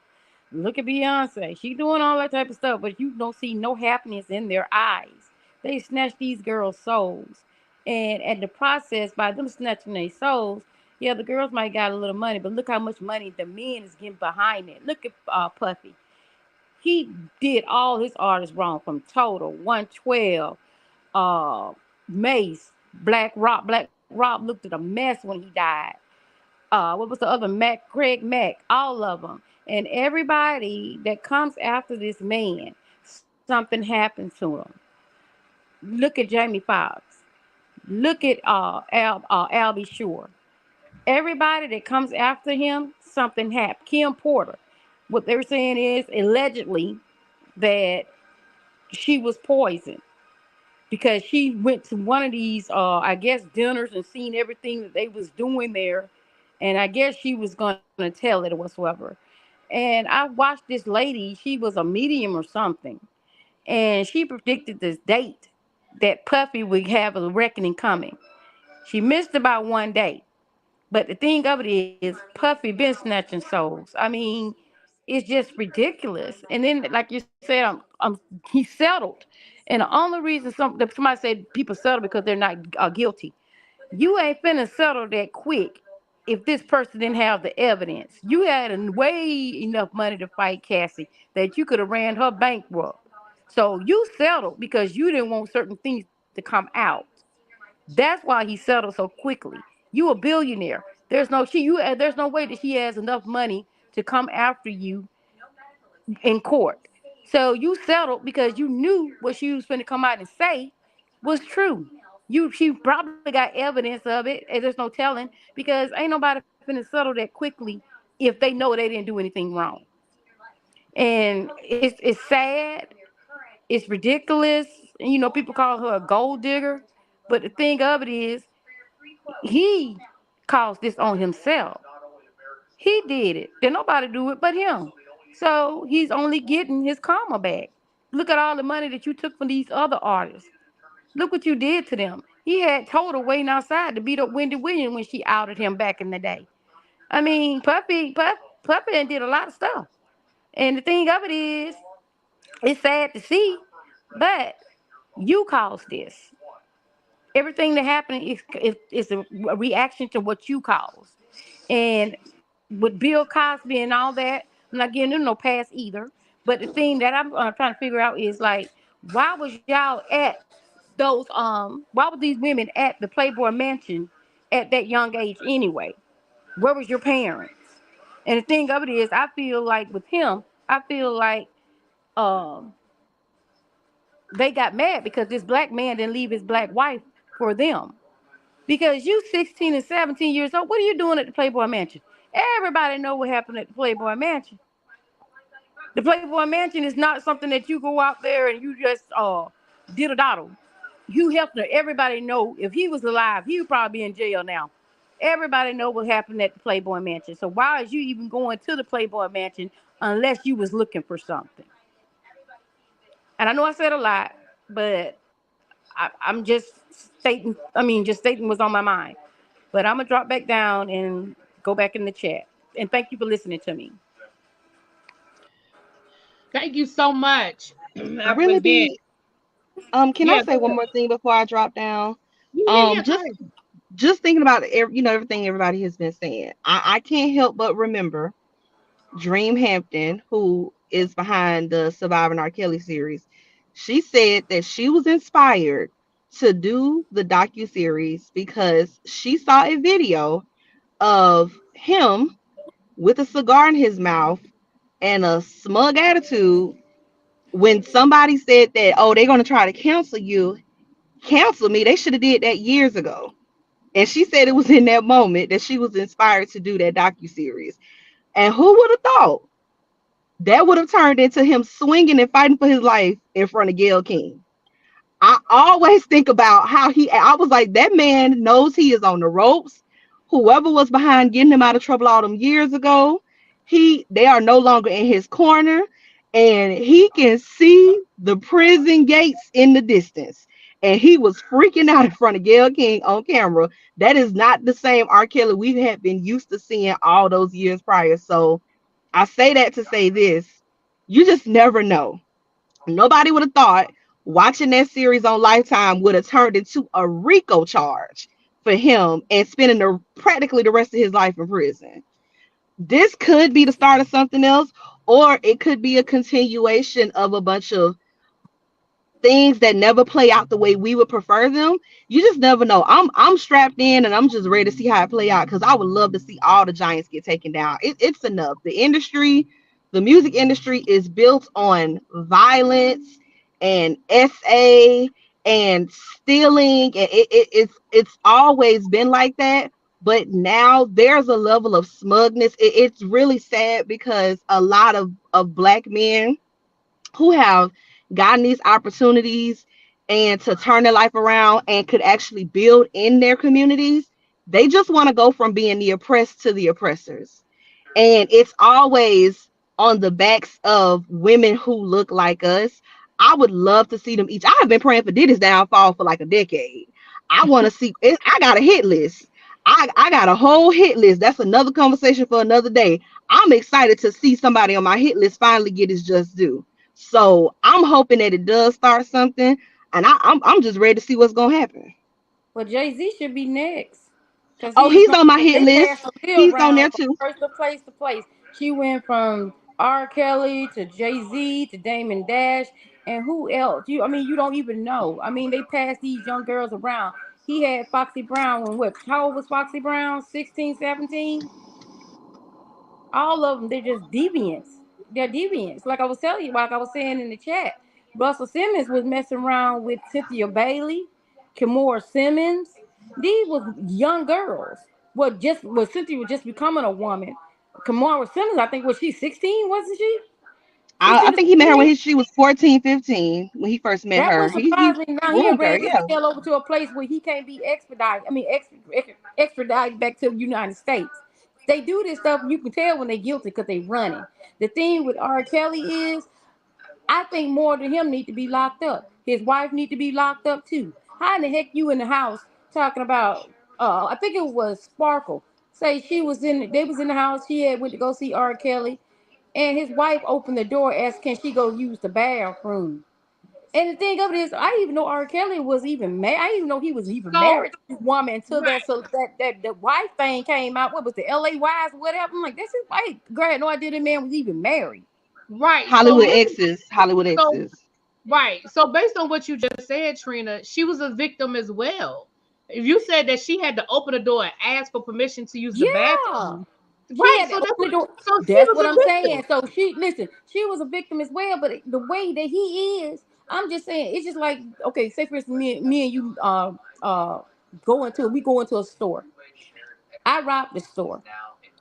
Look at Beyonce. She doing all that type of stuff, but you don't see no happiness in their eyes. They snatch these girls' souls. And at the process, by them snatching their souls, yeah, the girls might got a little money, but look how much money the men is getting behind it. Look at Puffy. He did all his artists wrong from Total, 112, uh, Mace, Black Rob. Black Rob looked at a mess when he died. What was the other? Craig Mack, all of them. And everybody that comes after this man, something happens to him. Look at Jamie Foxx. Look at Albie Shore. Everybody that comes after him, something happened. Kim Porter. What they're saying is allegedly that she was poisoned because she went to one of these I guess dinners and seen everything that they was doing there, and I guess she was gonna tell it or whatsoever. And I watched this lady, she was a medium or something, and she predicted this date that Puffy would have a reckoning coming. She missed about 1 day. But the thing of it is, Puffy been snatching souls. I mean, it's just ridiculous. And then, like you said, he settled. And the only reason somebody said people settle because they're not guilty. You ain't finna settle that quick if this person didn't have the evidence. You had way enough money to fight Cassie that you could have ran her bankrupt. So you settled because you didn't want certain things to come out. That's why he settled so quickly. You a billionaire. There's no way that she has enough money to come after you in court. So you settled because you knew what she was going to come out and say was true. She probably got evidence of it, and there's no telling because ain't nobody finna settle that quickly if they know they didn't do anything wrong. And it's sad, it's ridiculous. And, people call her a gold digger, but the thing of it is, he caused this on himself. He did it. Did nobody do it but him. So he's only getting his karma back. Look at all the money that you took from these other artists. Look what you did to them. He had told her waiting outside to beat up Wendy Williams when she outed him back in the day. I mean, Puppy did a lot of stuff. And the thing of it is, it's sad to see, but you caused this. Everything that happened is a reaction to what you caused. And with Bill Cosby and all that, I'm not giving them no pass either. But the thing that I'm trying to figure out is like, why was y'all at why were these women at the Playboy Mansion at that young age anyway? Where was your parents? And the thing of it is, I feel like with him, I feel like um, they got mad because this black man didn't leave his black wife for them. Because you 16 and 17 years old, what are you doing at the Playboy Mansion? Everybody know what happened at the Playboy Mansion. The Playboy Mansion is not something that you go out there and you just diddle daddle. Hugh Hefner, everybody know if he was alive, he would probably be in jail now. Everybody know what happened at the Playboy Mansion. So why is you even going to the Playboy Mansion unless you was looking for something? And I know I said a lot, but I'm just stating. I mean, just stating what's on my mind. But I'm gonna drop back down and go back in the chat. And thank you for listening to me. Thank you so much. Really Again, be can I yeah, say one more thing before I drop down? yeah. Go Just ahead. thinking about everything everybody has been saying. I can't help but remember Dream Hampton, who is behind the Surviving R. Kelly series. She said that she was inspired to do the docu-series because she saw a video of him with a cigar in his mouth and a smug attitude when somebody said that, oh, they're going to try to cancel me. They should have did that years ago. And she said it was in that moment that she was inspired to do that docu-series. And who would have thought that would have turned into him swinging and fighting for his life in front of Gayle King? I always think about I was like, that man knows he is on the ropes. Whoever was behind getting him out of trouble all them years ago, they are no longer in his corner, and he can see the prison gates in the distance. And he was freaking out in front of Gayle King on camera. That is not the same R. Kelly we have been used to seeing all those years prior. So I say that to say this: you just never know. Nobody would have thought watching that series on Lifetime would have turned into a RICO charge for him and spending practically the rest of his life in prison. This could be the start of something else, or it could be a continuation of a bunch of things that never play out the way we would prefer them. You just never know. I'm strapped in and I'm just ready to see how it play out because I would love to see all the giants get taken down. It's enough. The music industry is built on violence and and stealing, and it's always been like that. But now there's a level of smugness. It's really sad because a lot of black men who have gotten these opportunities and to turn their life around and could actually build in their communities, they just want to go from being the oppressed to the oppressors. And it's always on the backs of women who look like us. I would love to see them each. I have been praying for Diddy's downfall for like a decade. I want to see it. I got a hit list. I got a whole hit list. That's another conversation for another day. I'm excited to see somebody on my hit list finally get his just due. So I'm hoping that it does start something, and I'm just ready to see what's gonna happen. Well, Jay-Z should be next. Because Oh, he's he's going on my to, hit they list. passed the bill He's on around there from too. place to place to place. She went from R. Kelly to Jay-Z to Damon Dash. And who else? You don't even know. I mean, they passed these young girls around. He had Foxy Brown when what? How old was Foxy Brown? 16, 17. All of them, they're just deviants. They're deviants. Like I was telling you, like I was saying in the chat, Russell Simmons was messing around with Cynthia Bailey, Kimora Simmons. These was young girls. Cynthia was just becoming a woman. Kimora Simmons, I think, was she 16? Wasn't she? I 16 to think he met her 17. when she was 14, 15 when he first met That her. wouldn't He surprise me. Now he done groomed her, ran his yeah. tail over to a place where he can't be expedited. Extradited back to the United States. They do this stuff. You can tell when they're guilty because they running. The thing with R. Kelly is, I think more than him need to be locked up. His wife need to be locked up too. How in the heck you in the house talking about? I think it was Sparkle. Say she was in. They was in the house. She had went to go see R. Kelly, and his wife opened the door, asked, "Can she go use the bathroom?" And the thing of it is, I didn't even know R. Kelly was even married. I didn't even know he was even So married to this woman until right, that wife thing came out. What was the L.A. Wives or whatever? I'm like, this is white. Girl, I had no idea that man was even married. right. So Hollywood listen. exes, Hollywood So exes. right. So based on what you just said, Trina, she was a victim as well. If you said that she had to open the door and ask for permission to use the Yeah. bathroom, She right? had to So that's open the what. door. So she That's was what I'm a victim. saying. So she listen, she was a victim as well, but the way that he is, I'm just saying, it's just like, okay, say for instance, me and you go into a store. I robbed the store.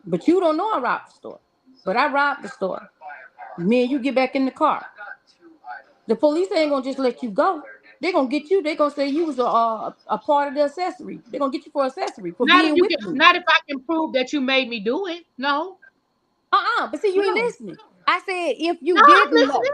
But you don't know I robbed the store. But I robbed the store. Me and you get back in the car. The police ain't gonna just let you go. They're gonna get you. They're gonna say you was a part of the accessory. They're gonna get you for accessory for Not if being you with can. me. Not if I can prove that you made me do it. No. But see, you ain't No. listening. I said if No, you I'm didn't know. listening.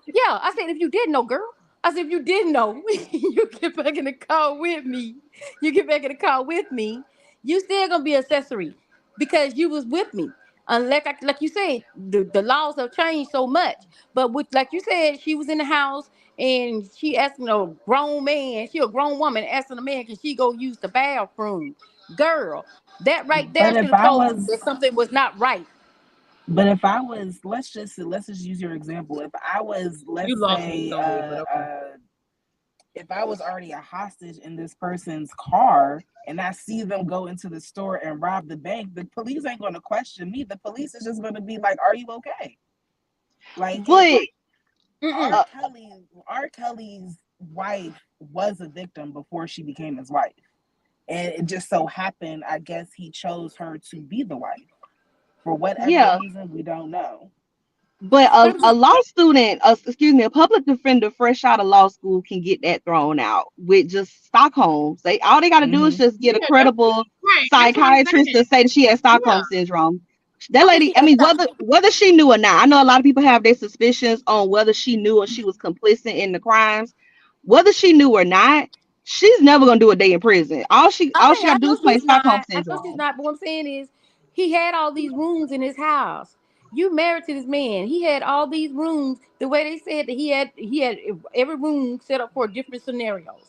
Yeah, I said if you didn't know, girl. I said if you didn't know, you get back in the car with me. You get back in the car with me. You still gonna be accessory because you was with me. Unless, like you said, the laws have changed so much. But with like you said, she was in the house and she asking a grown man, she a grown woman asking a man, can she go use the bathroom? Girl, that right there But should if have I told you that was, something was not right. let's just use your example. If I was, let's You lost me say, totally, but okay. if I was already a hostage in this person's car and I see them go into the store and rob the bank, the police ain't going to question me. The police is just going to be like, "Are you okay?" Like if But R. uh, Kelly, R. Kelly's wife was a victim before she became his wife, and it just so happened, I guess, he chose her to be the wife for whatever yeah, reason we don't know. but But I'm a just, law student, excuse me, a public defender fresh out of law school can get that thrown out with just Stockholm. All they got to do is Mm-hmm. just get a Yeah, that's credible right. That's what I'm psychiatrist to saying. say that she has Yeah. Stockholm syndrome. That okay, lady, see, I that's mean, not. whether she knew or not, I know a lot of people have their suspicions on whether she knew or she was complicit in the crimes. Whether she knew or not, she's never gonna do a day in prison. All Okay, she got I to do know is play she's not. Stockholm I know she's syndrome. not. But what I'm saying is, he had all these rooms in his house. You married to this man. He had all these rooms. The way they said that he had every room set up for different scenarios.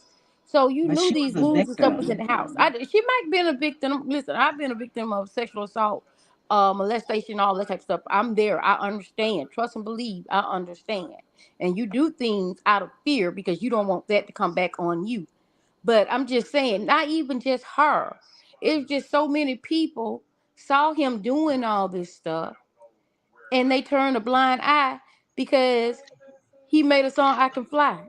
So you But knew she these was a rooms and stuff was in victim. the house. She might have been a victim. Listen, I've been a victim of sexual assault, molestation, all that type of stuff. I'm there. I understand. Trust and believe. I understand. And you do things out of fear because you don't want that to come back on you. But I'm just saying, not even just her. It's just so many people saw him doing all this stuff and they turned a blind eye because he made a song I Can Fly.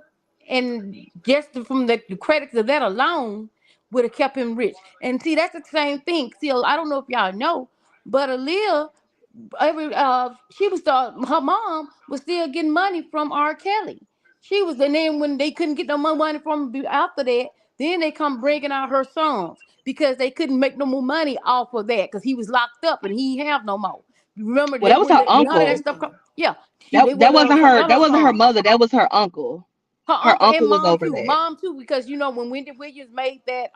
And just from the credits of that alone would have kept him rich. And see, that's the same thing. See, I don't know if y'all know, but Aaliyah, she was her mom was still getting money from R. Kelly. She was, and then when they couldn't get no more money from him after that, then they come breaking out her songs because they couldn't make no more money off of that because he was locked up and he ain't have no more. You remember Well, that that was her when none of that uncle. stuff come? Yeah, That they that wouldn't let her wasn't sing her. none of That those wasn't her songs. mother. That was her uncle. Her Her uncle and uncle was mom over too. that. Mom too, because when Wendy Williams made that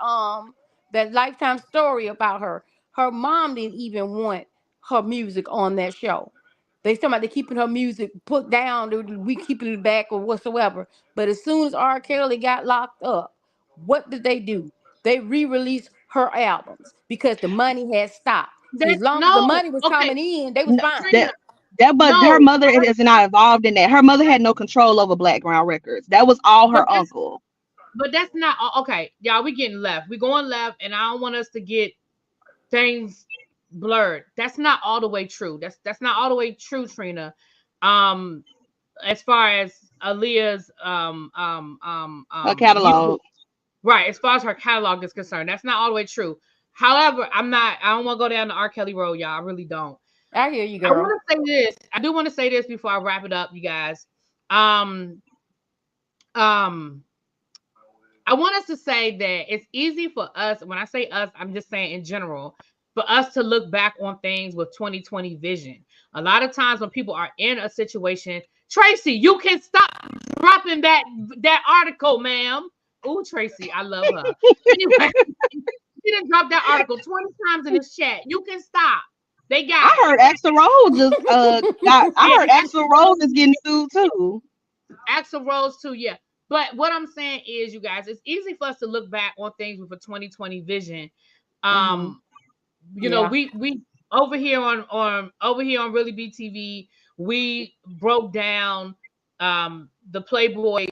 Lifetime story about her mom didn't even want her music on that show. They talking about they keeping her music put down, we keeping it back or whatsoever. But as soon as R. Kelly got locked up, what did they do? They re-released her albums because the money had stopped. See, as That's long as the no money was okay, coming in, they was No, fine. Trina. but her No, mother is not involved in that. Her mother had no control over Black Ground Records. That was all but her uncle. that's not okay, y'all. We getting left. We going left, and I don't want us to get things blurred. That's not all the way true. That's not all the way true, Trina. Um, as far as Aaliyah's Her music, catalog. right? As far as her catalog is concerned, that's not all the way true. However, I'm not. I don't want to go down the R. Kelly road, y'all. I really don't. I hear you, I girl. want to say this. I do want to say this before I wrap it up, you guys. Um, um, I want us to say that it's easy for us. When I say us, I'm just saying in general, for us to look back on things with 2020 vision. A lot of times when people are in a situation, Tracy, you can stop dropping that article, ma'am. Oh, Tracy, I love her. Anyway, she didn't drop that article 20 times in this chat. You can stop. They got I it. heard Axl Rose just got. I Yeah, heard Axl Rose is getting sued too. Axel Rose too, yeah. But what I'm saying is, you guys, it's easy for us to look back on things with a 2020 vision. Hmm. Um, Yeah. we over here on Really BTV, we broke down the Playboy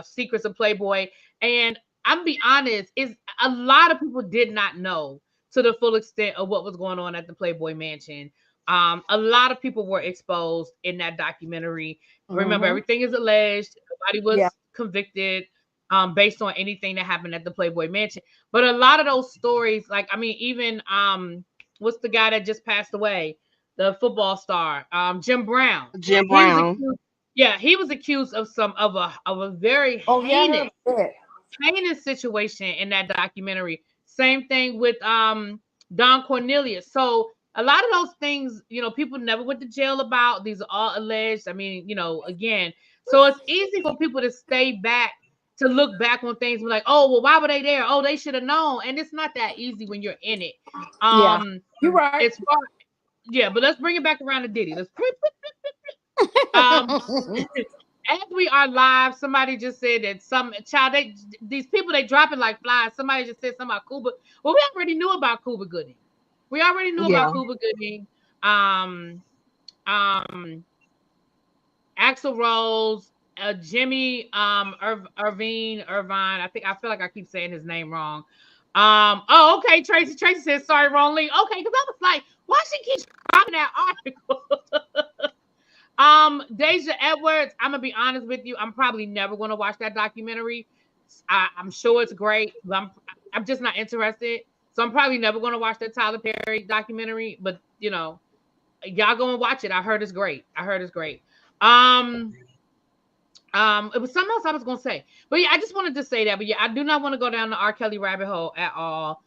secrets of Playboy, and I'm be honest, is a lot of people did not know to the full extent of what was going on at the Playboy Mansion. A lot of people were exposed in that documentary. Remember, Mm-hmm. everything is alleged. Nobody Yeah. was convicted based on anything that happened at the Playboy Mansion. But a lot of those stories, like I mean, even what's the guy that just passed away? The football star, Jim Brown. Jim He was Brown. accused, yeah, he was accused of a very Oh yeah, I heard that. heinous situation in that documentary. Same thing with Don Cornelius. So a lot of those things, people never went to jail about. These are all alleged. I mean, again, so it's easy for people to stay back, to look back on things and be like, oh, well, why were they there? Oh, they should have known. And it's not that easy when you're in it. Yeah. You're right. It's far, yeah, but let's bring it back around to Diddy. Um, as we are live, somebody just said that some child, these people, they dropping like flies. Somebody just said something about Cuba. Well, we already knew about Cuba Gooding. We already knew Yeah. about Cuba Gooding. Um, um, Axl Rose, Jimmy, Irvine. I feel like I keep saying his name wrong. Oh, okay, Tracy. Tracy says sorry, wrong link. Okay, because I was like, why she keeps dropping that article? Deja Edwards, I'm gonna be honest with you. I'm probably never gonna watch that documentary. I'm sure it's great, but I'm just not interested. So I'm probably never gonna watch that Tyler Perry documentary. But y'all go and watch it. I heard it's great. I heard it's great. Um, it was something else I was gonna say, but yeah, I just wanted to say that. But yeah, I do not want to go down the R. Kelly rabbit hole at all.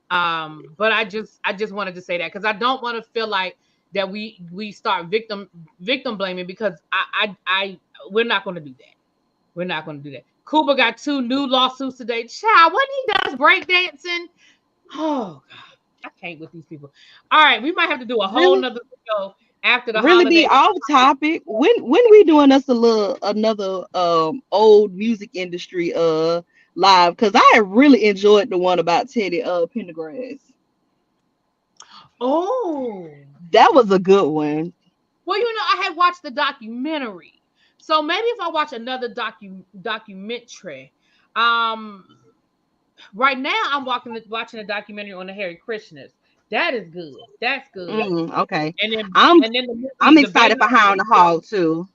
But I just wanted to say that because I don't want to feel like that we start victim blaming, because I we're not going to do that. We're not going to do that. Cooper got 2 new lawsuits today. Child, when he does breakdancing, oh God, I can't with these people. All right, we might have to do a whole Really, nother show after the really be holiday. off topic. When we doing us a little another old music industry live? Because I really enjoyed the one about Teddy Pendergrass. Oh, That was a good one. well, I had watched the documentary, so maybe if I watch another documentary, um, right now I'm watching a documentary on the Harry Krishnas. That is good. That's good. Okay. And then I'm and then the I'm movie, the excited for Baynard, High on the Hog too.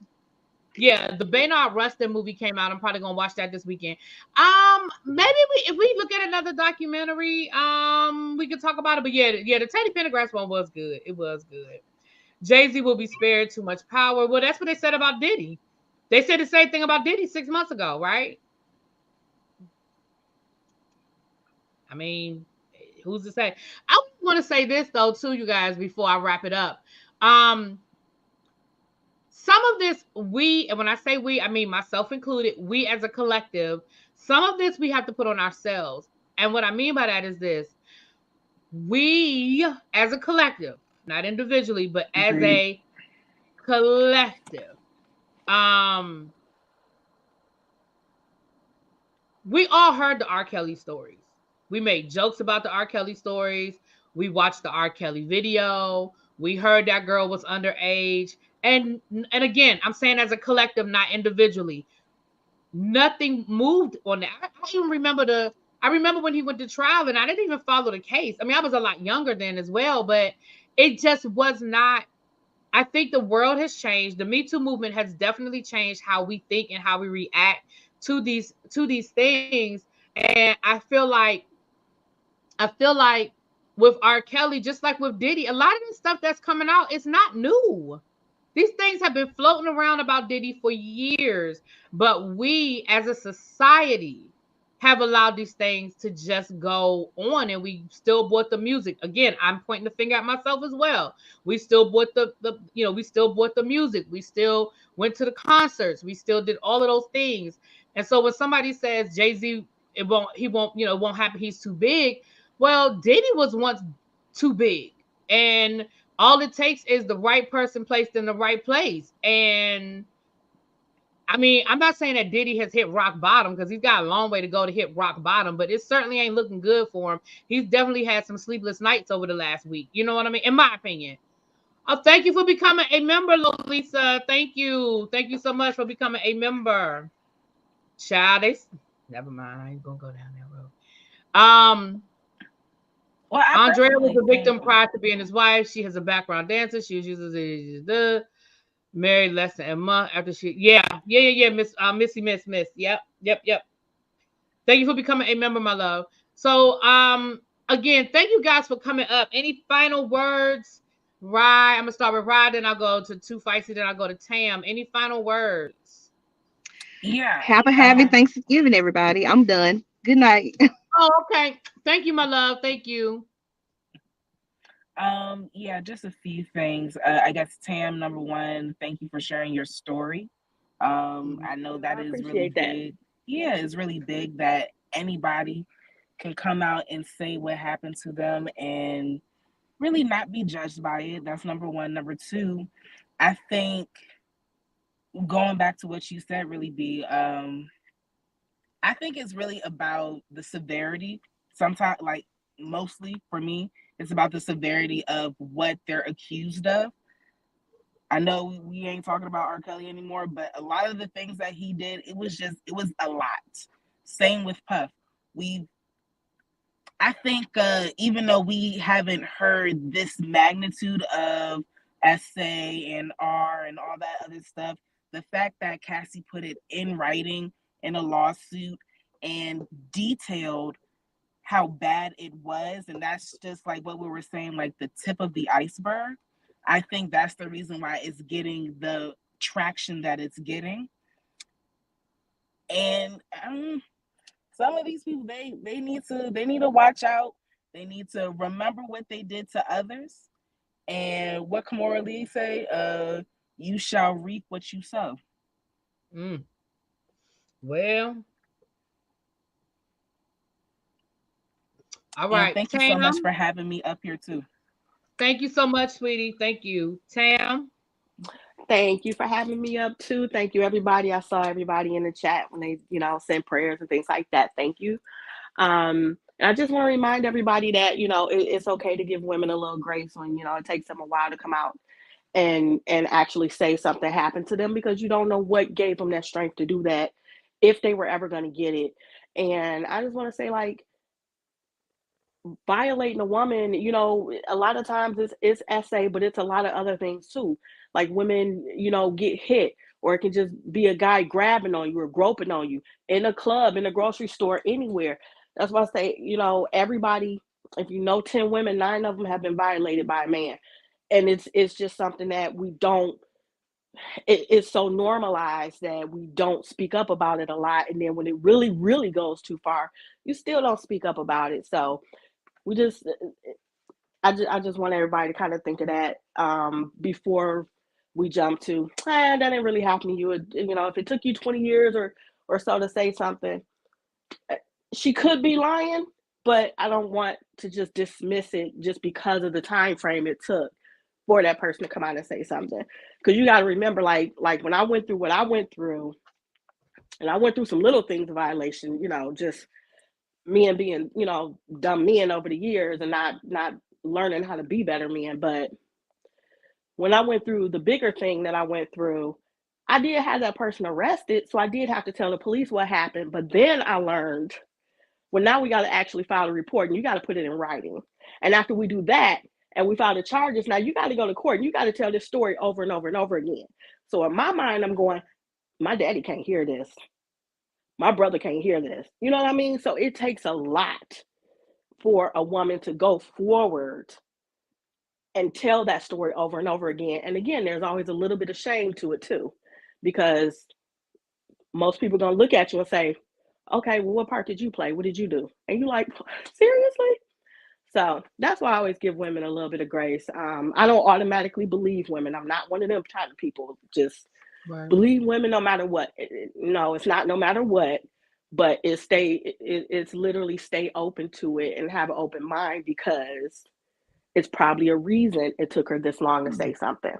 yeah, the Baynard Rustin movie came out. I'm probably gonna watch that this weekend. Maybe if we look at another documentary, we could talk about it. But yeah, the Teddy Pendergrass one was good. It was good. Jay-Z will be spared too much power. Well, that's what they said about Diddy. They said the same thing about Diddy 6 months ago, right? I mean, who's to say? I want to say this though, too, you guys, before I wrap it up. Um, some of this we, and when I say we, I mean myself included, we as a collective, some of this we have to put on ourselves. And what I mean by that is this: we as a collective, not individually, but as Agreed. a collective, um, we all heard the R. Kelly stories. We made jokes about the R. Kelly stories. We watched the R. Kelly video. We heard that girl was underage. And again, I'm saying as a collective, not individually. Nothing moved on that. I even remember I remember when he went to trial and I didn't even follow the case. I mean, I was a lot younger then as well, but it just was not. I think the world has changed. The Me Too movement has definitely changed how we think and how we react to these things. And I feel like with R. Kelly, just like with Diddy, a lot of this stuff that's coming out is not new. These things have been floating around about Diddy for years, but we as a society have allowed these things to just go on, and we still bought the music. Again, I'm pointing the finger at myself as well. We still bought we still bought the music. We still went to the concerts. We still did all of those things. And so when somebody says Jay-Z, he won't, it won't happen, he's too big. Well, Diddy was once too big. And all it takes is the right person placed in the right place. And I mean, I'm not saying that Diddy has hit rock bottom because he's got a long way to go to hit rock bottom, but it certainly ain't looking good for him. He's definitely had some sleepless nights over the last week. You know what I mean? In my opinion. Thank you for becoming a member, Lisa. Thank you. Thank you so much for becoming a member. Child, never mind. I ain't gonna go down that road. Well, I Andrea was personally a victim think, prior to being his wife. She has a background dancer. She was usually married less than a month after Miss Miss. Yep. Thank you for becoming a member, my love. So again, thank you guys for coming up. Any final words? Rye, I'm gonna start with Rye, then I'll go to Too Feisty, then I'll go to Tam. Any final words? yeah. Happy Thanksgiving, everybody. I'm done. Good night. Oh, okay. Thank you, my love. Thank you. Yeah, just a few things. I guess Tam, number one, thank you for sharing your story. I know that I is really appreciate that. big. Yeah, it's really big that anybody can come out and say what happened to them and really not be judged by it. That's number one. Number two, I think going back to what you said, really be, I think it's really about the severity. Sometimes, like mostly for me, it's about the severity of what they're accused of. I know we ain't talking about R. Kelly anymore, but a lot of the things that he did, it was a lot. Same with Puff. I think even though we haven't heard this magnitude of essay and R and all that other stuff, the fact that Cassie put it in writing in a lawsuit and detailed how bad it was, and that's just like what we were saying, like the tip of the iceberg. I think that's the reason why it's getting the traction that it's getting. And some of these people, they need to watch out. They need to remember what they did to others. And what Kamora Lee say? You shall reap what you sow. Mm. Well, all And right, thank you so much Tam. for having me up here too. Thank you so much, sweetie. Thank you, Tam. Thank you for having me up too. Thank you, everybody. I saw everybody in the chat when they, send prayers and things like that. Thank you. And I just want to remind everybody that, it's okay to give women a little grace when, it takes them a while to come out and actually say something happened to them, because you don't know what gave them that strength to do that, if they were ever going to get it. And I just want to say, like, violating a woman, a lot of times it's essay, but it's a lot of other things too. Like women, get hit, or it can just be a guy grabbing on you or groping on you in a club, in a grocery store, anywhere. That's why I say, everybody, if 10 women, 9 of them have been violated by a man. And it's just something that we don't it's so normalized that we don't speak up about it a lot. And then when it really, really goes too far, you still don't speak up about it. So we just, I just want everybody to kind of think of that before we jump to, that didn't really happen. You would, if it took you 20 years or so to say something, she could be lying, but I don't want to just dismiss it just because of the time frame it took for that person to come out and say something. Because you got to remember, like when I went through what I went through, and I went through some little things of violation, just me and being, dumb men over the years and not learning how to be better men. But when I went through the bigger thing that I went through, I did have that person arrested. So I did have to tell the police what happened. But then I learned, well, now we got to actually file a report and you got to put it in writing. And after we do that and we file the charges, now you got to go to court and you got to tell this story over and over and over again. So in my mind, I'm going, my daddy can't hear this. My brother can't hear this. You know what I mean? So it takes a lot for a woman to go forward and tell that story over and over again. And again, there's always a little bit of shame to it too, because most people are going to look at you and say, okay, well, what part did you play? What did you do? And you're like, seriously? So that's why I always give women a little bit of grace. I don't automatically believe women. I'm not one of them type of people. Just believe women no matter what. No, it's not no matter what, but it's literally stay open to it and have an open mind, because it's probably a reason it took her this long to say something.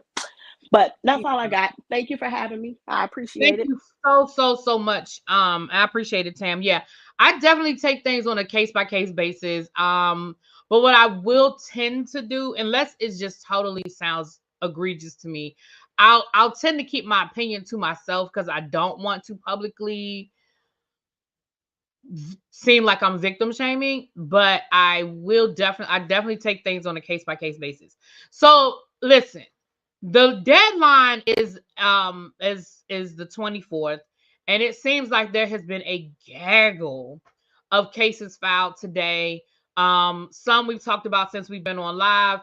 But that's all I got. Thank you for having me. I appreciate it. Thank you so much. I appreciate it, Tam. Yeah, I definitely take things on a case by case basis. But what I will tend to do, unless it just totally sounds egregious to me, I'll tend to keep my opinion to myself because I don't want to publicly seem like I'm victim shaming. But I definitely take things on a case by case basis. So listen. The deadline is the 24th, and it seems like there has been a gaggle of cases filed today. Some we've talked about since we've been on live.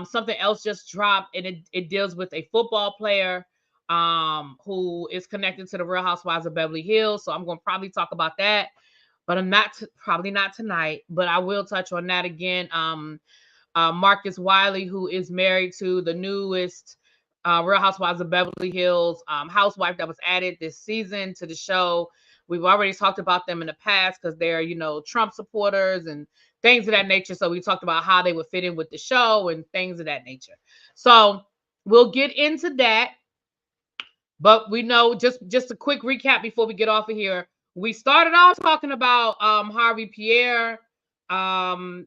Something else just dropped, and it deals with a football player who is connected to the Real Housewives of Beverly Hills. So I'm going to probably talk about that, but I'm not probably not tonight. But I will touch on that again. Marcus Wiley, who is married to the newest Real Housewives of Beverly Hills housewife that was added this season to the show. We've already talked about them in the past because they're, Trump supporters and things of that nature. So we talked about how they would fit in with the show and things of that nature. So we'll get into that. But we know, just a quick recap before we get off of here. We started off talking about Harvey Pierre and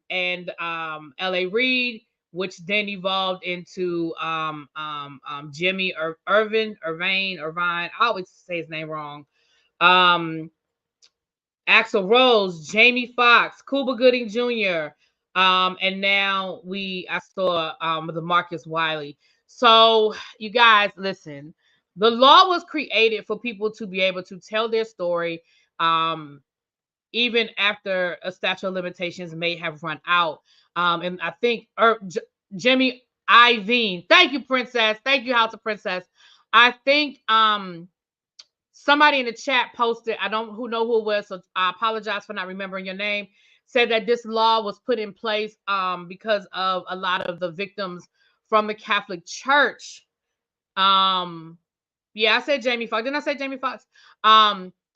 L.A. Reid, which then evolved into Jimmy Irvine. I always say his name wrong. Axl Rose, Jamie Foxx, Cuba Gooding Jr. And now I saw the Marcus Wiley. So you guys, listen. The law was created for people to be able to tell their story, even after a statute of limitations may have run out. And I think Jimmy Iovine, thank you, Princess. Thank you, House of Princess. I think somebody in the chat posted, I don't who know who it was, so I apologize for not remembering your name, said that this law was put in place because of a lot of the victims from the Catholic Church. Yeah, I said Jamie Foxx. Didn't I say Jamie Foxx?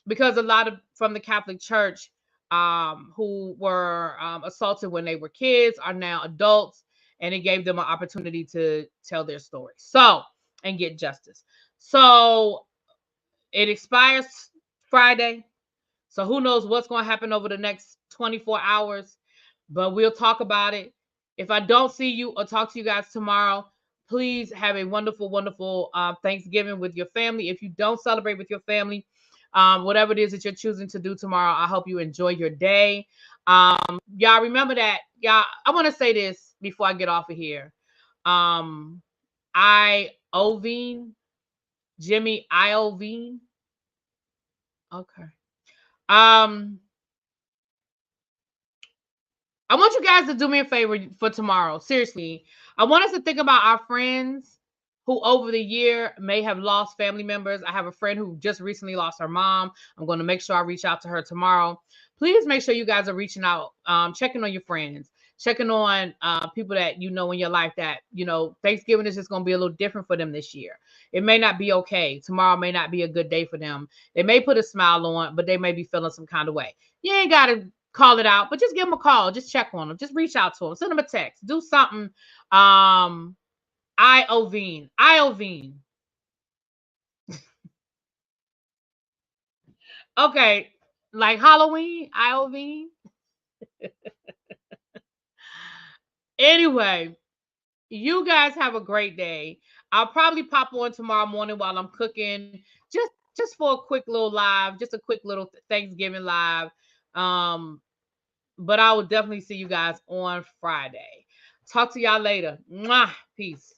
Because a lot of from the Catholic Church who were assaulted when they were kids are now adults, and it gave them an opportunity to tell their story. So, and get justice. So it expires Friday. So who knows what's going to happen over the next 24 hours, but we'll talk about it. If I don't see you or talk to you guys tomorrow, please have a wonderful, wonderful Thanksgiving with your family. If you don't celebrate with your family, whatever it is that you're choosing to do tomorrow, I hope you enjoy your day. Y'all remember that. Y'all, I want to say this before I get off of here. Jimmy Iovine. Okay. I want you guys to do me a favor for tomorrow. Seriously. I want us to think about our friends who over the year may have lost family members. I have a friend who just recently lost her mom. I'm going to make sure I reach out to her tomorrow. Please make sure you guys are reaching out, checking on your friends, checking on people that you know in your life that, you know, Thanksgiving is just going to be a little different for them this year. It may not be okay. Tomorrow may not be a good day for them. They may put a smile on, but they may be feeling some kind of way. You ain't got to call it out, but just give them a call. Just check on them. Just reach out to them. Send them a text. Do something. Iovine. Okay. Like Halloween, Iovine. Anyway, you guys have a great day. I'll probably pop on tomorrow morning while I'm cooking. Just for a quick little live, just a quick little Thanksgiving live. Um, but I will definitely see you guys on Friday. Talk to y'all later. Mwah. Peace.